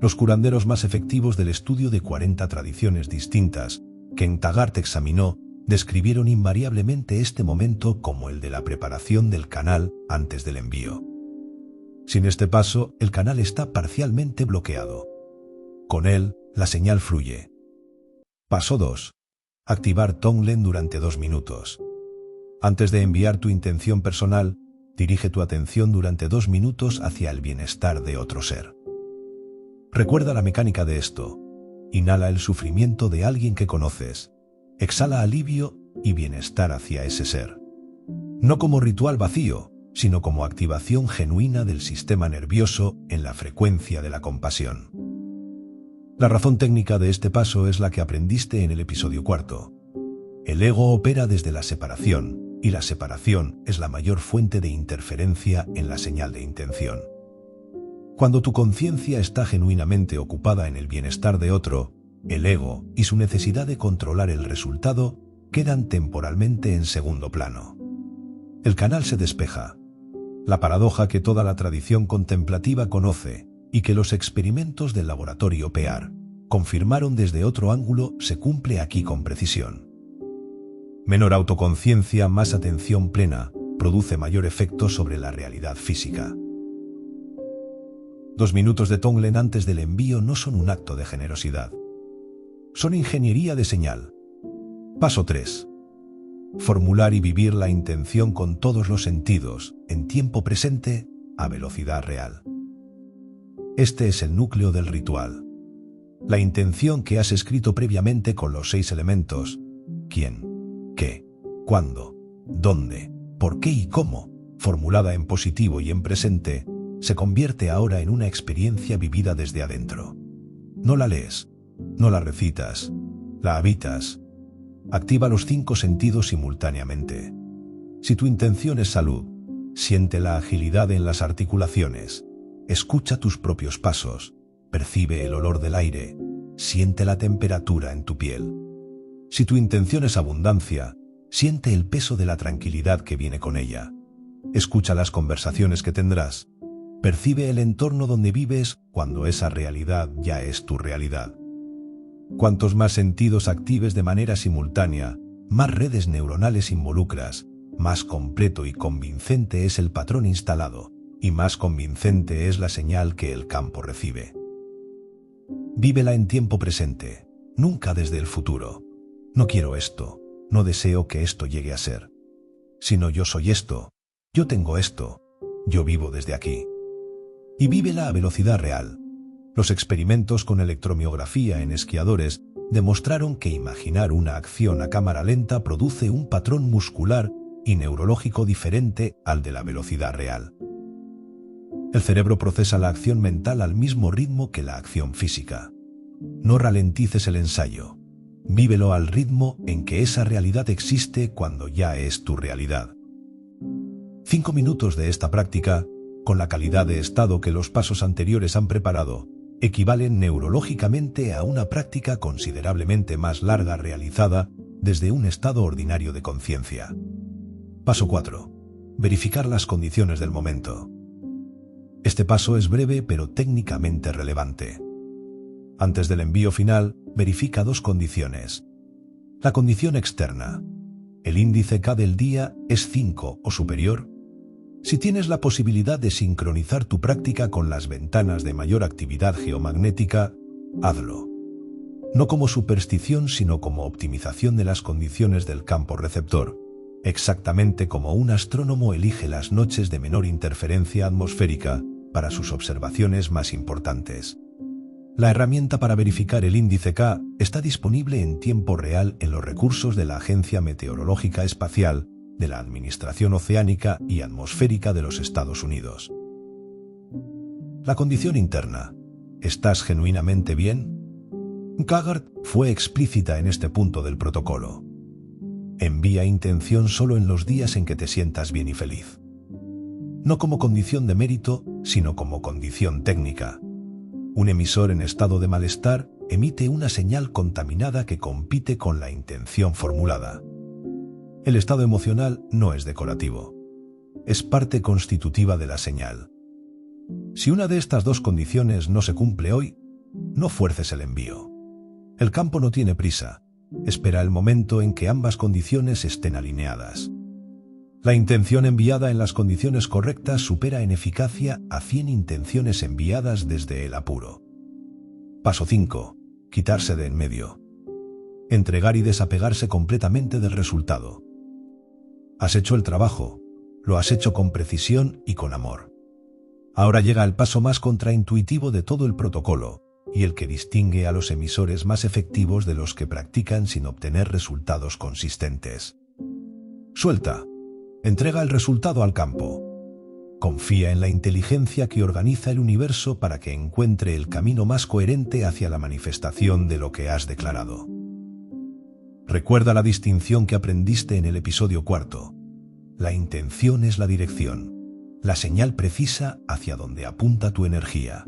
Los curanderos más efectivos del estudio de 40 tradiciones distintas que Taggart examinó describieron invariablemente este momento como el de la preparación del canal antes del envío. Sin este paso, el canal está parcialmente bloqueado. Con él, la señal fluye. Paso 2. Activar Tonglen durante 2 minutos. Antes de enviar tu intención personal, dirige tu atención durante 2 minutos hacia el bienestar de otro ser. Recuerda la mecánica de esto. Inhala el sufrimiento de alguien que conoces. Exhala alivio y bienestar hacia ese ser. No como ritual vacío, sino como activación genuina del sistema nervioso en la frecuencia de la compasión. La razón técnica de este paso es la que aprendiste en el episodio 4. El ego opera desde la separación, y la separación es la mayor fuente de interferencia en la señal de intención. Cuando tu conciencia está genuinamente ocupada en el bienestar de otro, el ego y su necesidad de controlar el resultado quedan temporalmente en segundo plano. El canal se despeja. La paradoja que toda la tradición contemplativa conoce y que los experimentos del laboratorio PEAR, confirmaron desde otro ángulo se cumple aquí con precisión. Menor autoconciencia, más atención plena, produce mayor efecto sobre la realidad física. 2 minutos de Tonglen antes del envío no son un acto de generosidad. Son ingeniería de señal. Paso 3. Formular y vivir la intención con todos los sentidos, en tiempo presente, a velocidad real. Este es el núcleo del ritual. La intención que has escrito previamente con los 6 elementos: quién, qué, cuándo, dónde, por qué y cómo, formulada en positivo y en presente, se convierte ahora en una experiencia vivida desde adentro. No la lees, no la recitas, la habitas. Activa los 5 sentidos simultáneamente. Si tu intención es salud, siente la agilidad en las articulaciones, escucha tus propios pasos, percibe el olor del aire, siente la temperatura en tu piel. Si tu intención es abundancia, siente el peso de la tranquilidad que viene con ella. Escucha las conversaciones que tendrás. Percibe el entorno donde vives cuando esa realidad ya es tu realidad. Cuantos más sentidos actives de manera simultánea, más redes neuronales involucras, más completo y convincente es el patrón instalado, y más convincente es la señal que el campo recibe. Vívela en tiempo presente, nunca desde el futuro. No quiero esto, no deseo que esto llegue a ser. Sino yo soy esto, yo tengo esto, yo vivo desde aquí. Y vívela a velocidad real. Los experimentos con electromiografía en esquiadores demostraron que imaginar una acción a cámara lenta produce un patrón muscular y neurológico diferente al de la velocidad real. El cerebro procesa la acción mental al mismo ritmo que la acción física. No ralentices el ensayo. Vívelo al ritmo en que esa realidad existe cuando ya es tu realidad. 5 minutos de esta práctica, con la calidad de estado que los pasos anteriores han preparado, equivalen neurológicamente a una práctica considerablemente más larga realizada desde un estado ordinario de conciencia. Paso 4. Verificar las condiciones del momento. Este paso es breve pero técnicamente relevante. Antes del envío final, verifica 2 condiciones. La condición externa. ¿El índice K del día es 5 o superior? Si tienes la posibilidad de sincronizar tu práctica con las ventanas de mayor actividad geomagnética, hazlo. No como superstición, sino como optimización de las condiciones del campo receptor, exactamente como un astrónomo elige las noches de menor interferencia atmosférica para sus observaciones más importantes. La herramienta para verificar el índice K está disponible en tiempo real en los recursos de la Agencia Meteorológica Espacial, de la Administración Oceánica y Atmosférica de los Estados Unidos. La condición interna. ¿Estás genuinamente bien? Kaggart fue explícita en este punto del protocolo. Envía intención solo en los días en que te sientas bien y feliz. No como condición de mérito, sino como condición técnica. Un emisor en estado de malestar emite una señal contaminada que compite con la intención formulada. El estado emocional no es decorativo. Es parte constitutiva de la señal. Si una de estas 2 condiciones no se cumple hoy, no fuerces el envío. El campo no tiene prisa. Espera el momento en que ambas condiciones estén alineadas. La intención enviada en las condiciones correctas supera en eficacia a 100 intenciones enviadas desde el apuro. Paso 5. Quitarse de en medio. Entregar y desapegarse completamente del resultado. Has hecho el trabajo, lo has hecho con precisión y con amor. Ahora llega el paso más contraintuitivo de todo el protocolo, y el que distingue a los emisores más efectivos de los que practican sin obtener resultados consistentes. Suelta. Entrega el resultado al campo. Confía en la inteligencia que organiza el universo para que encuentre el camino más coherente hacia la manifestación de lo que has declarado. Recuerda la distinción que aprendiste en el episodio 4. La intención es la dirección, la señal precisa hacia donde apunta tu energía.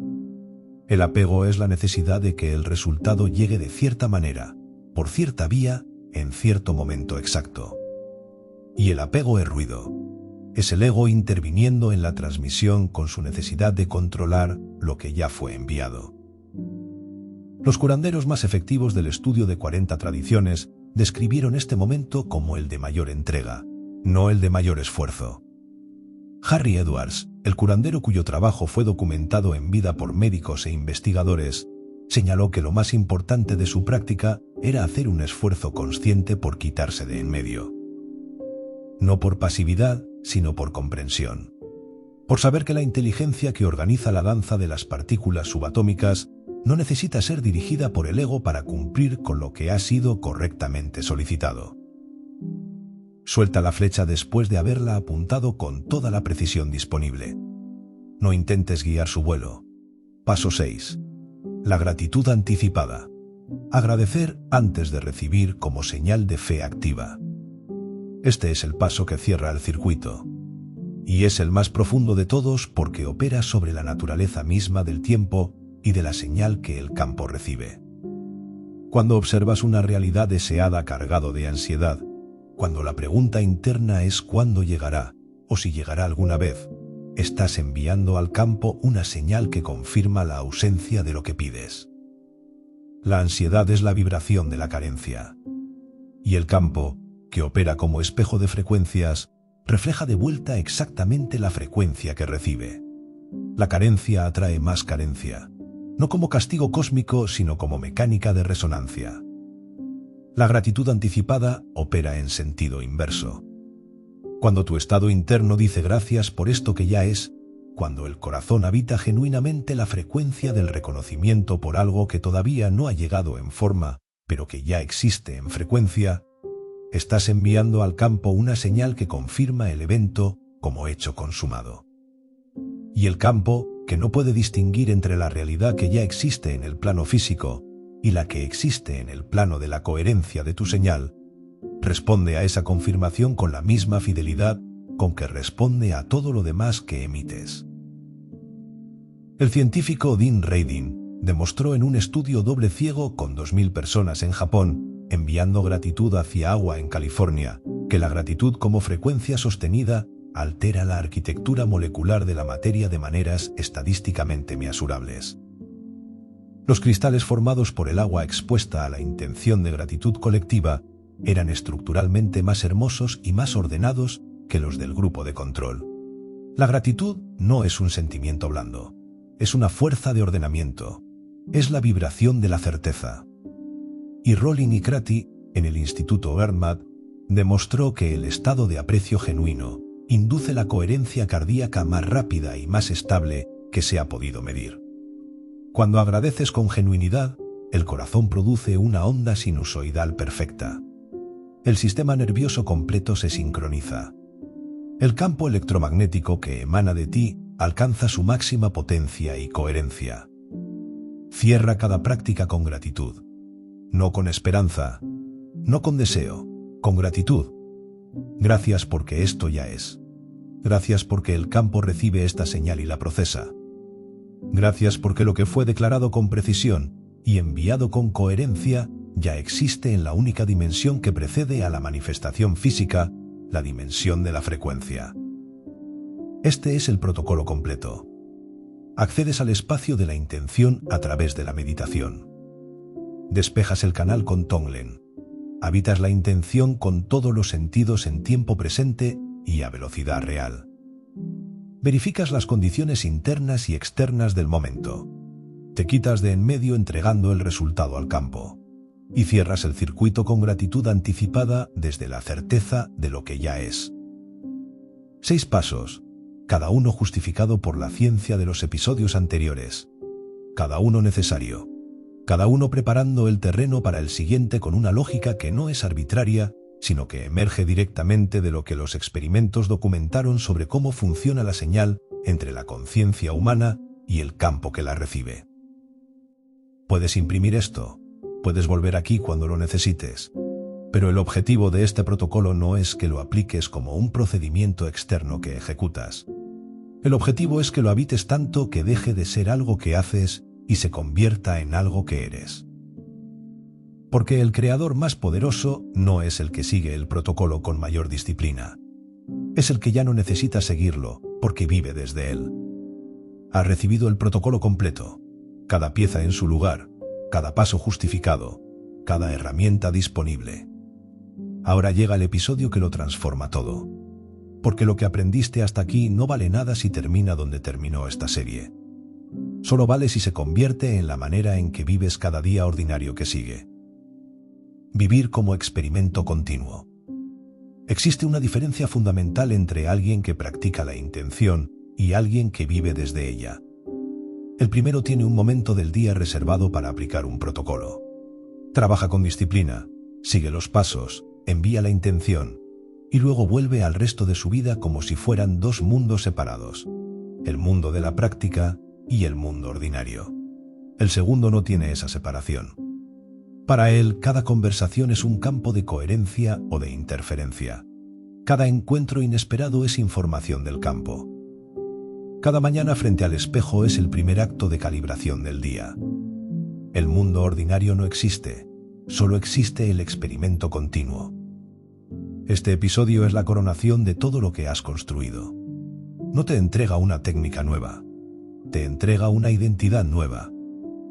El apego es la necesidad de que el resultado llegue de cierta manera, por cierta vía, en cierto momento exacto. Y el apego es ruido. Es el ego interviniendo en la transmisión con su necesidad de controlar lo que ya fue enviado. Los curanderos más efectivos del estudio de 40 tradiciones describieron este momento como el de mayor entrega, no el de mayor esfuerzo. Harry Edwards, el curandero cuyo trabajo fue documentado en vida por médicos e investigadores, señaló que lo más importante de su práctica era hacer un esfuerzo consciente por quitarse de en medio. No por pasividad, sino por comprensión. Por saber que la inteligencia que organiza la danza de las partículas subatómicas no necesita ser dirigida por el ego para cumplir con lo que ha sido correctamente solicitado. Suelta la flecha después de haberla apuntado con toda la precisión disponible. No intentes guiar su vuelo. Paso 6. La gratitud anticipada. Agradecer antes de recibir como señal de fe activa. Este es el paso que cierra el circuito. Y es el más profundo de todos porque opera sobre la naturaleza misma del tiempo y de la señal que el campo recibe. Cuando observas una realidad deseada cargado de ansiedad, cuando la pregunta interna es cuándo llegará o si llegará alguna vez, estás enviando al campo una señal que confirma la ausencia de lo que pides. La ansiedad es la vibración de la carencia. Y el campo, que opera como espejo de frecuencias, refleja de vuelta exactamente la frecuencia que recibe. La carencia atrae más carencia, no como castigo cósmico, sino como mecánica de resonancia. La gratitud anticipada opera en sentido inverso. Cuando tu estado interno dice gracias por esto que ya es, cuando el corazón habita genuinamente la frecuencia del reconocimiento por algo que todavía no ha llegado en forma, pero que ya existe en frecuencia, estás enviando al campo una señal que confirma el evento como hecho consumado. Y el campo, que no puede distinguir entre la realidad que ya existe en el plano físico y la que existe en el plano de la coherencia de tu señal, responde a esa confirmación con la misma fidelidad con que responde a todo lo demás que emites. El científico Dean Radin demostró en un estudio doble ciego con 2000 personas en Japón, enviando gratitud hacia agua en California, que la gratitud como frecuencia sostenida altera la arquitectura molecular de la materia de maneras estadísticamente mesurables. Los cristales formados por el agua expuesta a la intención de gratitud colectiva eran estructuralmente más hermosos y más ordenados que los del grupo de control. La gratitud no es un sentimiento blando, es una fuerza de ordenamiento, es la vibración de la certeza. Y Rollin y Crati, en el Instituto Erdmann, demostró que el estado de aprecio genuino induce la coherencia cardíaca más rápida y más estable que se ha podido medir. Cuando agradeces con genuinidad, el corazón produce una onda sinusoidal perfecta. El sistema nervioso completo se sincroniza. El campo electromagnético que emana de ti alcanza su máxima potencia y coherencia. Cierra cada práctica con gratitud. No con esperanza, no con deseo, con gratitud. Gracias porque esto ya es. Gracias porque el campo recibe esta señal y la procesa. Gracias porque lo que fue declarado con precisión y enviado con coherencia ya existe en la única dimensión que precede a la manifestación física, la dimensión de la frecuencia. Este es el protocolo completo. Accedes al espacio de la intención a través de la meditación. Despejas el canal con Tonglen. Habitas la intención con todos los sentidos en tiempo presente y a velocidad real. Verificas las condiciones internas y externas del momento. Te quitas de en medio entregando el resultado al campo. Y cierras el circuito con gratitud anticipada desde la certeza de lo que ya es. 6 pasos, cada uno justificado por la ciencia de los episodios anteriores. Cada uno necesario. Cada uno preparando el terreno para el siguiente con una lógica que no es arbitraria, sino que emerge directamente de lo que los experimentos documentaron sobre cómo funciona la señal entre la conciencia humana y el campo que la recibe. Puedes imprimir esto, puedes volver aquí cuando lo necesites, pero el objetivo de este protocolo no es que lo apliques como un procedimiento externo que ejecutas. El objetivo es que lo habites tanto que deje de ser algo que haces y se convierta en algo que eres. Porque el creador más poderoso no es el que sigue el protocolo con mayor disciplina. Es el que ya no necesita seguirlo, porque vive desde él. Ha recibido el protocolo completo, cada pieza en su lugar, cada paso justificado, cada herramienta disponible. Ahora llega el episodio que lo transforma todo. Porque lo que aprendiste hasta aquí no vale nada si termina donde terminó esta serie. Solo vale si se convierte en la manera en que vives cada día ordinario que sigue. Vivir como experimento continuo. Existe una diferencia fundamental entre alguien que practica la intención y alguien que vive desde ella. El primero tiene un momento del día reservado para aplicar un protocolo. Trabaja con disciplina, sigue los pasos, envía la intención, y luego vuelve al resto de su vida como si fueran dos mundos separados, el mundo de la práctica y el mundo ordinario. El segundo no tiene esa separación. Para él, cada conversación es un campo de coherencia o de interferencia. Cada encuentro inesperado es información del campo. Cada mañana frente al espejo es el primer acto de calibración del día. El mundo ordinario no existe, solo existe el experimento continuo. Este episodio es la coronación de todo lo que has construido. No te entrega una técnica nueva, te entrega una identidad nueva.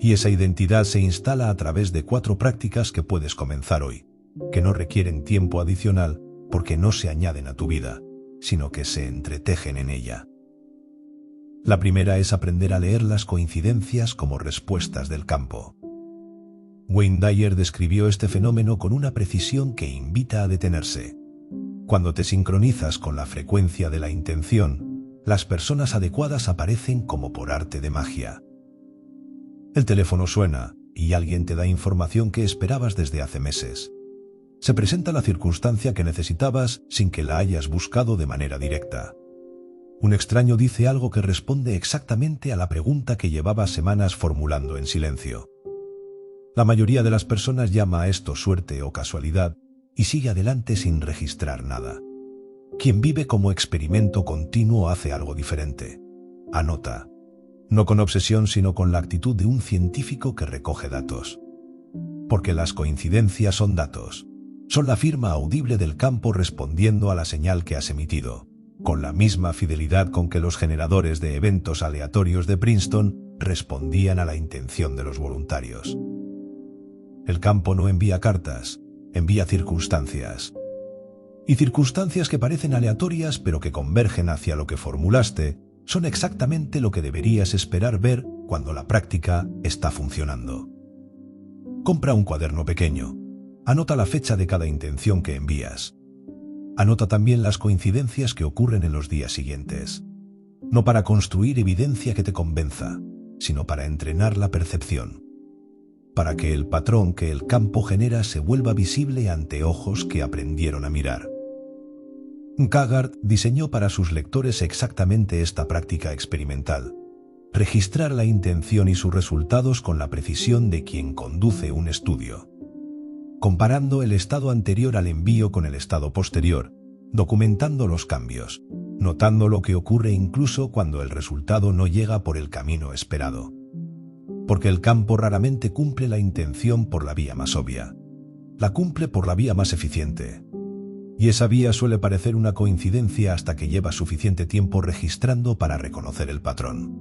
Y esa identidad se instala a través de 4 prácticas que puedes comenzar hoy, que no requieren tiempo adicional porque no se añaden a tu vida, sino que se entretejen en ella. La primera es aprender a leer las coincidencias como respuestas del campo. Wayne Dyer describió este fenómeno con una precisión que invita a detenerse. Cuando te sincronizas con la frecuencia de la intención, las personas adecuadas aparecen como por arte de magia. El teléfono suena y alguien te da información que esperabas desde hace meses. Se presenta la circunstancia que necesitabas sin que la hayas buscado de manera directa. Un extraño dice algo que responde exactamente a la pregunta que llevabas semanas formulando en silencio. La mayoría de las personas llama a esto suerte o casualidad y sigue adelante sin registrar nada. Quien vive como experimento continuo hace algo diferente. Anota. No con obsesión, sino con la actitud de un científico que recoge datos. Porque las coincidencias son datos. Son la firma audible del campo respondiendo a la señal que has emitido, con la misma fidelidad con que los generadores de eventos aleatorios de Princeton respondían a la intención de los voluntarios. El campo no envía cartas, envía circunstancias. Y circunstancias que parecen aleatorias pero que convergen hacia lo que formulaste, son exactamente lo que deberías esperar ver cuando la práctica está funcionando. Compra un cuaderno pequeño. Anota la fecha de cada intención que envías. Anota también las coincidencias que ocurren en los días siguientes. No para construir evidencia que te convenza, sino para entrenar la percepción. Para que el patrón que el campo genera se vuelva visible ante ojos que aprendieron a mirar. Kaggart diseñó para sus lectores exactamente esta práctica experimental: registrar la intención y sus resultados con la precisión de quien conduce un estudio, comparando el estado anterior al envío con el estado posterior, documentando los cambios, notando lo que ocurre incluso cuando el resultado no llega por el camino esperado. Porque el campo raramente cumple la intención por la vía más obvia, la cumple por la vía más eficiente. Y esa vía suele parecer una coincidencia hasta que lleva suficiente tiempo registrando para reconocer el patrón.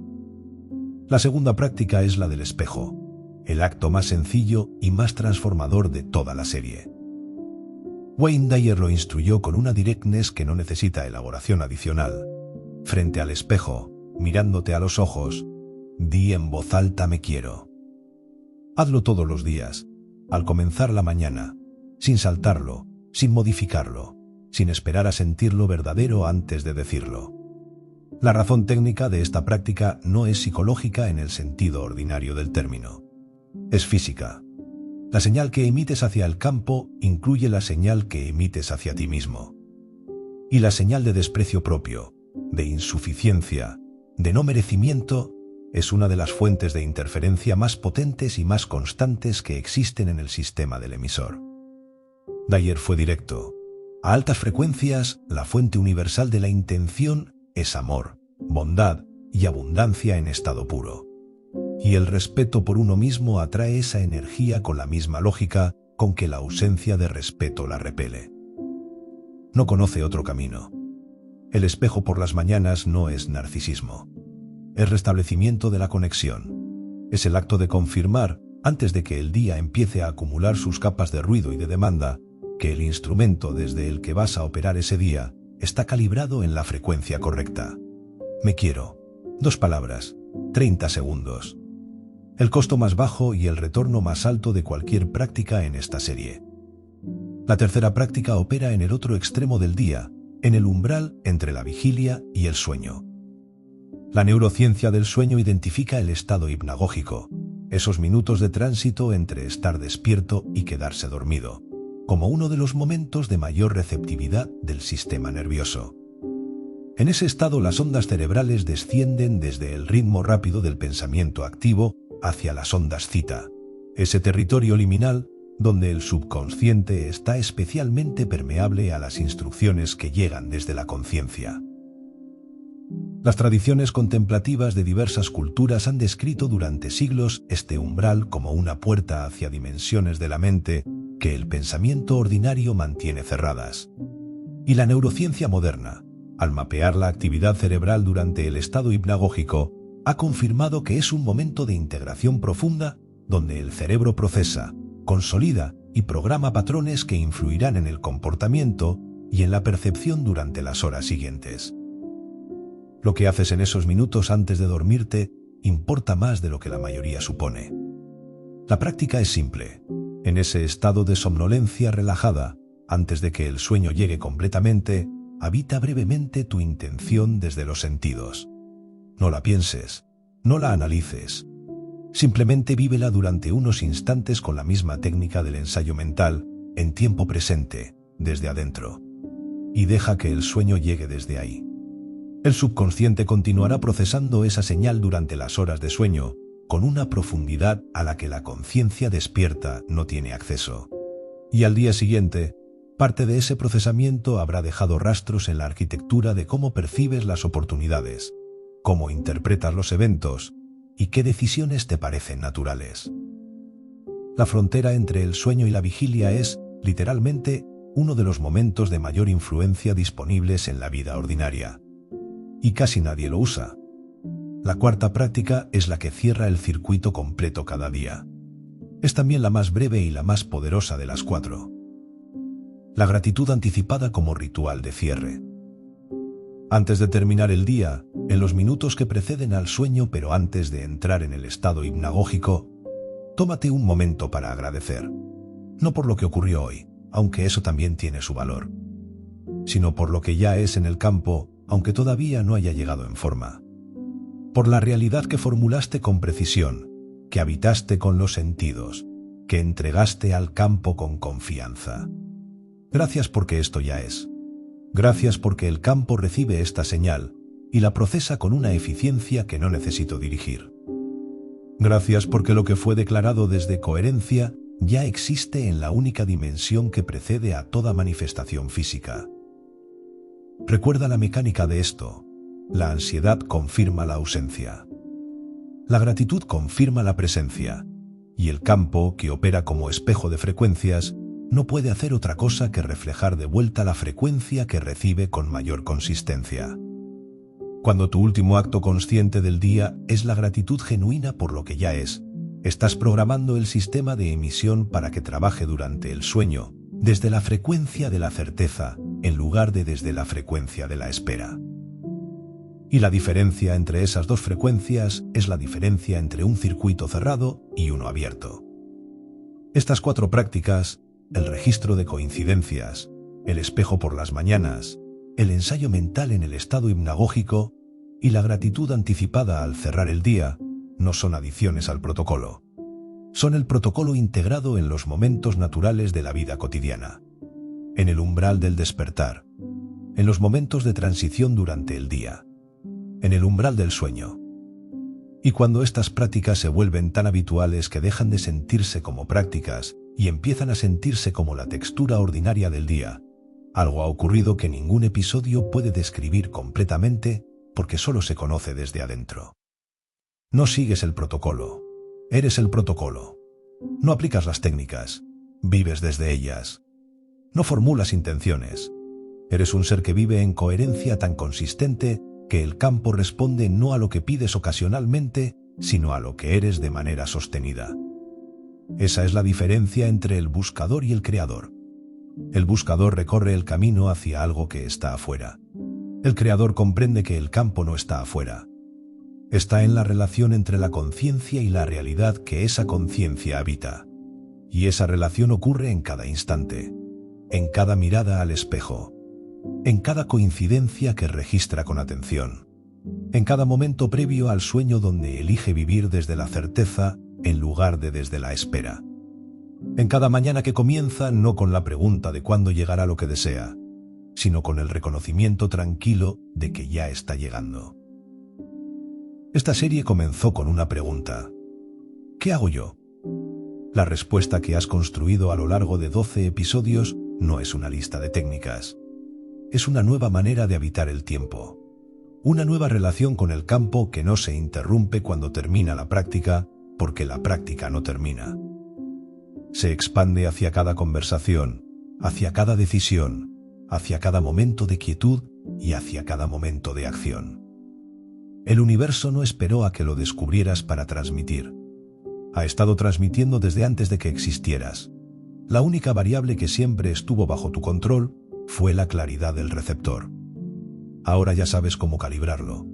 La segunda práctica es la del espejo, el acto más sencillo y más transformador de toda la serie. Wayne Dyer lo instruyó con una directness que no necesita elaboración adicional. Frente al espejo, mirándote a los ojos, di en voz alta "me quiero". Hazlo todos los días, al comenzar la mañana, sin saltarlo, sin modificarlo, sin esperar a sentirlo verdadero antes de decirlo. La razón técnica de esta práctica no es psicológica en el sentido ordinario del término. Es física. La señal que emites hacia el campo incluye la señal que emites hacia ti mismo. Y la señal de desprecio propio, de insuficiencia, de no merecimiento, es una de las fuentes de interferencia más potentes y más constantes que existen en el sistema del emisor. Dyer fue directo. A altas frecuencias, la fuente universal de la intención es amor, bondad y abundancia en estado puro. Y el respeto por uno mismo atrae esa energía con la misma lógica con que la ausencia de respeto la repele. No conoce otro camino. El espejo por las mañanas no es narcisismo. Es restablecimiento de la conexión. Es el acto de confirmar, antes de que el día empiece a acumular sus capas de ruido y de demanda, que el instrumento desde el que vas a operar ese día está calibrado en la frecuencia correcta. Me quiero. 2 palabras. 30 segundos. El costo más bajo y el retorno más alto de cualquier práctica en esta serie. La tercera práctica opera en el otro extremo del día, en el umbral entre la vigilia y el sueño. La neurociencia del sueño identifica el estado hipnagógico, esos minutos de tránsito entre estar despierto y quedarse dormido, como uno de los momentos de mayor receptividad del sistema nervioso. En ese estado las ondas cerebrales descienden desde el ritmo rápido del pensamiento activo hacia las ondas zeta, ese territorio liminal donde el subconsciente está especialmente permeable a las instrucciones que llegan desde la conciencia. Las tradiciones contemplativas de diversas culturas han descrito durante siglos este umbral como una puerta hacia dimensiones de la mente que el pensamiento ordinario mantiene cerradas. Y la neurociencia moderna, al mapear la actividad cerebral durante el estado hipnagógico, ha confirmado que es un momento de integración profunda donde el cerebro procesa, consolida y programa patrones que influirán en el comportamiento y en la percepción durante las horas siguientes. Lo que haces en esos minutos antes de dormirte importa más de lo que la mayoría supone. La práctica es simple. En ese estado de somnolencia relajada, antes de que el sueño llegue completamente, habita brevemente tu intención desde los sentidos. No la pienses, no la analices. Simplemente vívela durante unos instantes con la misma técnica del ensayo mental, en tiempo presente, desde adentro. Y deja que el sueño llegue desde ahí. El subconsciente continuará procesando esa señal durante las horas de sueño, con una profundidad a la que la conciencia despierta no tiene acceso. Y al día siguiente, parte de ese procesamiento habrá dejado rastros en la arquitectura de cómo percibes las oportunidades, cómo interpretas los eventos y qué decisiones te parecen naturales. La frontera entre el sueño y la vigilia es, literalmente, uno de los momentos de mayor influencia disponibles en la vida ordinaria. Y casi nadie lo usa. La cuarta práctica es la que cierra el circuito completo cada día. Es también la más breve y la más poderosa de las 4. La gratitud anticipada como ritual de cierre. Antes de terminar el día, en los minutos que preceden al sueño pero antes de entrar en el estado hipnagógico, tómate un momento para agradecer. No por lo que ocurrió hoy, aunque eso también tiene su valor, sino por lo que ya es en el campo, aunque todavía no haya llegado en forma. Por la realidad que formulaste con precisión, que habitaste con los sentidos, que entregaste al campo con confianza. Gracias porque esto ya es. Gracias porque el campo recibe esta señal y la procesa con una eficiencia que no necesito dirigir. Gracias porque lo que fue declarado desde coherencia ya existe en la única dimensión que precede a toda manifestación física. Recuerda la mecánica de esto. La ansiedad confirma la ausencia. La gratitud confirma la presencia. Y el campo, que opera como espejo de frecuencias, no puede hacer otra cosa que reflejar de vuelta la frecuencia que recibe con mayor consistencia. Cuando tu último acto consciente del día es la gratitud genuina por lo que ya es, estás programando el sistema de emisión para que trabaje durante el sueño, desde la frecuencia de la certeza, en lugar de desde la frecuencia de la espera. Y la diferencia entre esas dos frecuencias es la diferencia entre un circuito cerrado y uno abierto. Estas 4 prácticas, el registro de coincidencias, el espejo por las mañanas, el ensayo mental en el estado hipnagógico y la gratitud anticipada al cerrar el día, no son adiciones al protocolo. Son el protocolo integrado en los momentos naturales de la vida cotidiana, en el umbral del despertar, en los momentos de transición durante el día, en el umbral del sueño. Y cuando estas prácticas se vuelven tan habituales que dejan de sentirse como prácticas y empiezan a sentirse como la textura ordinaria del día, algo ha ocurrido que ningún episodio puede describir completamente porque solo se conoce desde adentro. No sigues el protocolo, eres el protocolo. No aplicas las técnicas, vives desde ellas. No formulas intenciones. Eres un ser que vive en coherencia tan consistente que el campo responde no a lo que pides ocasionalmente, sino a lo que eres de manera sostenida. Esa es la diferencia entre el buscador y el creador. El buscador recorre el camino hacia algo que está afuera. El creador comprende que el campo no está afuera. Está en la relación entre la conciencia y la realidad que esa conciencia habita. Y esa relación ocurre en cada instante, en cada mirada al espejo, en cada coincidencia que registra con atención, en cada momento previo al sueño donde elige vivir desde la certeza en lugar de desde la espera. En cada mañana que comienza no con la pregunta de cuándo llegará lo que desea, sino con el reconocimiento tranquilo de que ya está llegando. Esta serie comenzó con una pregunta: ¿qué hago yo? La respuesta que has construido a lo largo de 12 episodios no es una lista de técnicas. Es una nueva manera de habitar el tiempo. Una nueva relación con el campo que no se interrumpe cuando termina la práctica, porque la práctica no termina. Se expande hacia cada conversación, hacia cada decisión, hacia cada momento de quietud y hacia cada momento de acción. El universo no esperó a que lo descubrieras para transmitir. Ha estado transmitiendo desde antes de que existieras. La única variable que siempre estuvo bajo tu control fue la claridad del receptor. Ahora ya sabes cómo calibrarlo.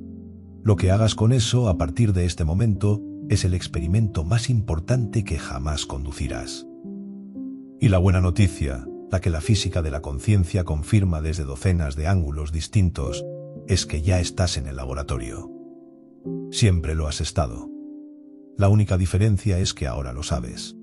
Lo que hagas con eso a partir de este momento es el experimento más importante que jamás conducirás. Y la buena noticia, la que la física de la conciencia confirma desde docenas de ángulos distintos, es que ya estás en el laboratorio. Siempre lo has estado. La única diferencia es que ahora lo sabes.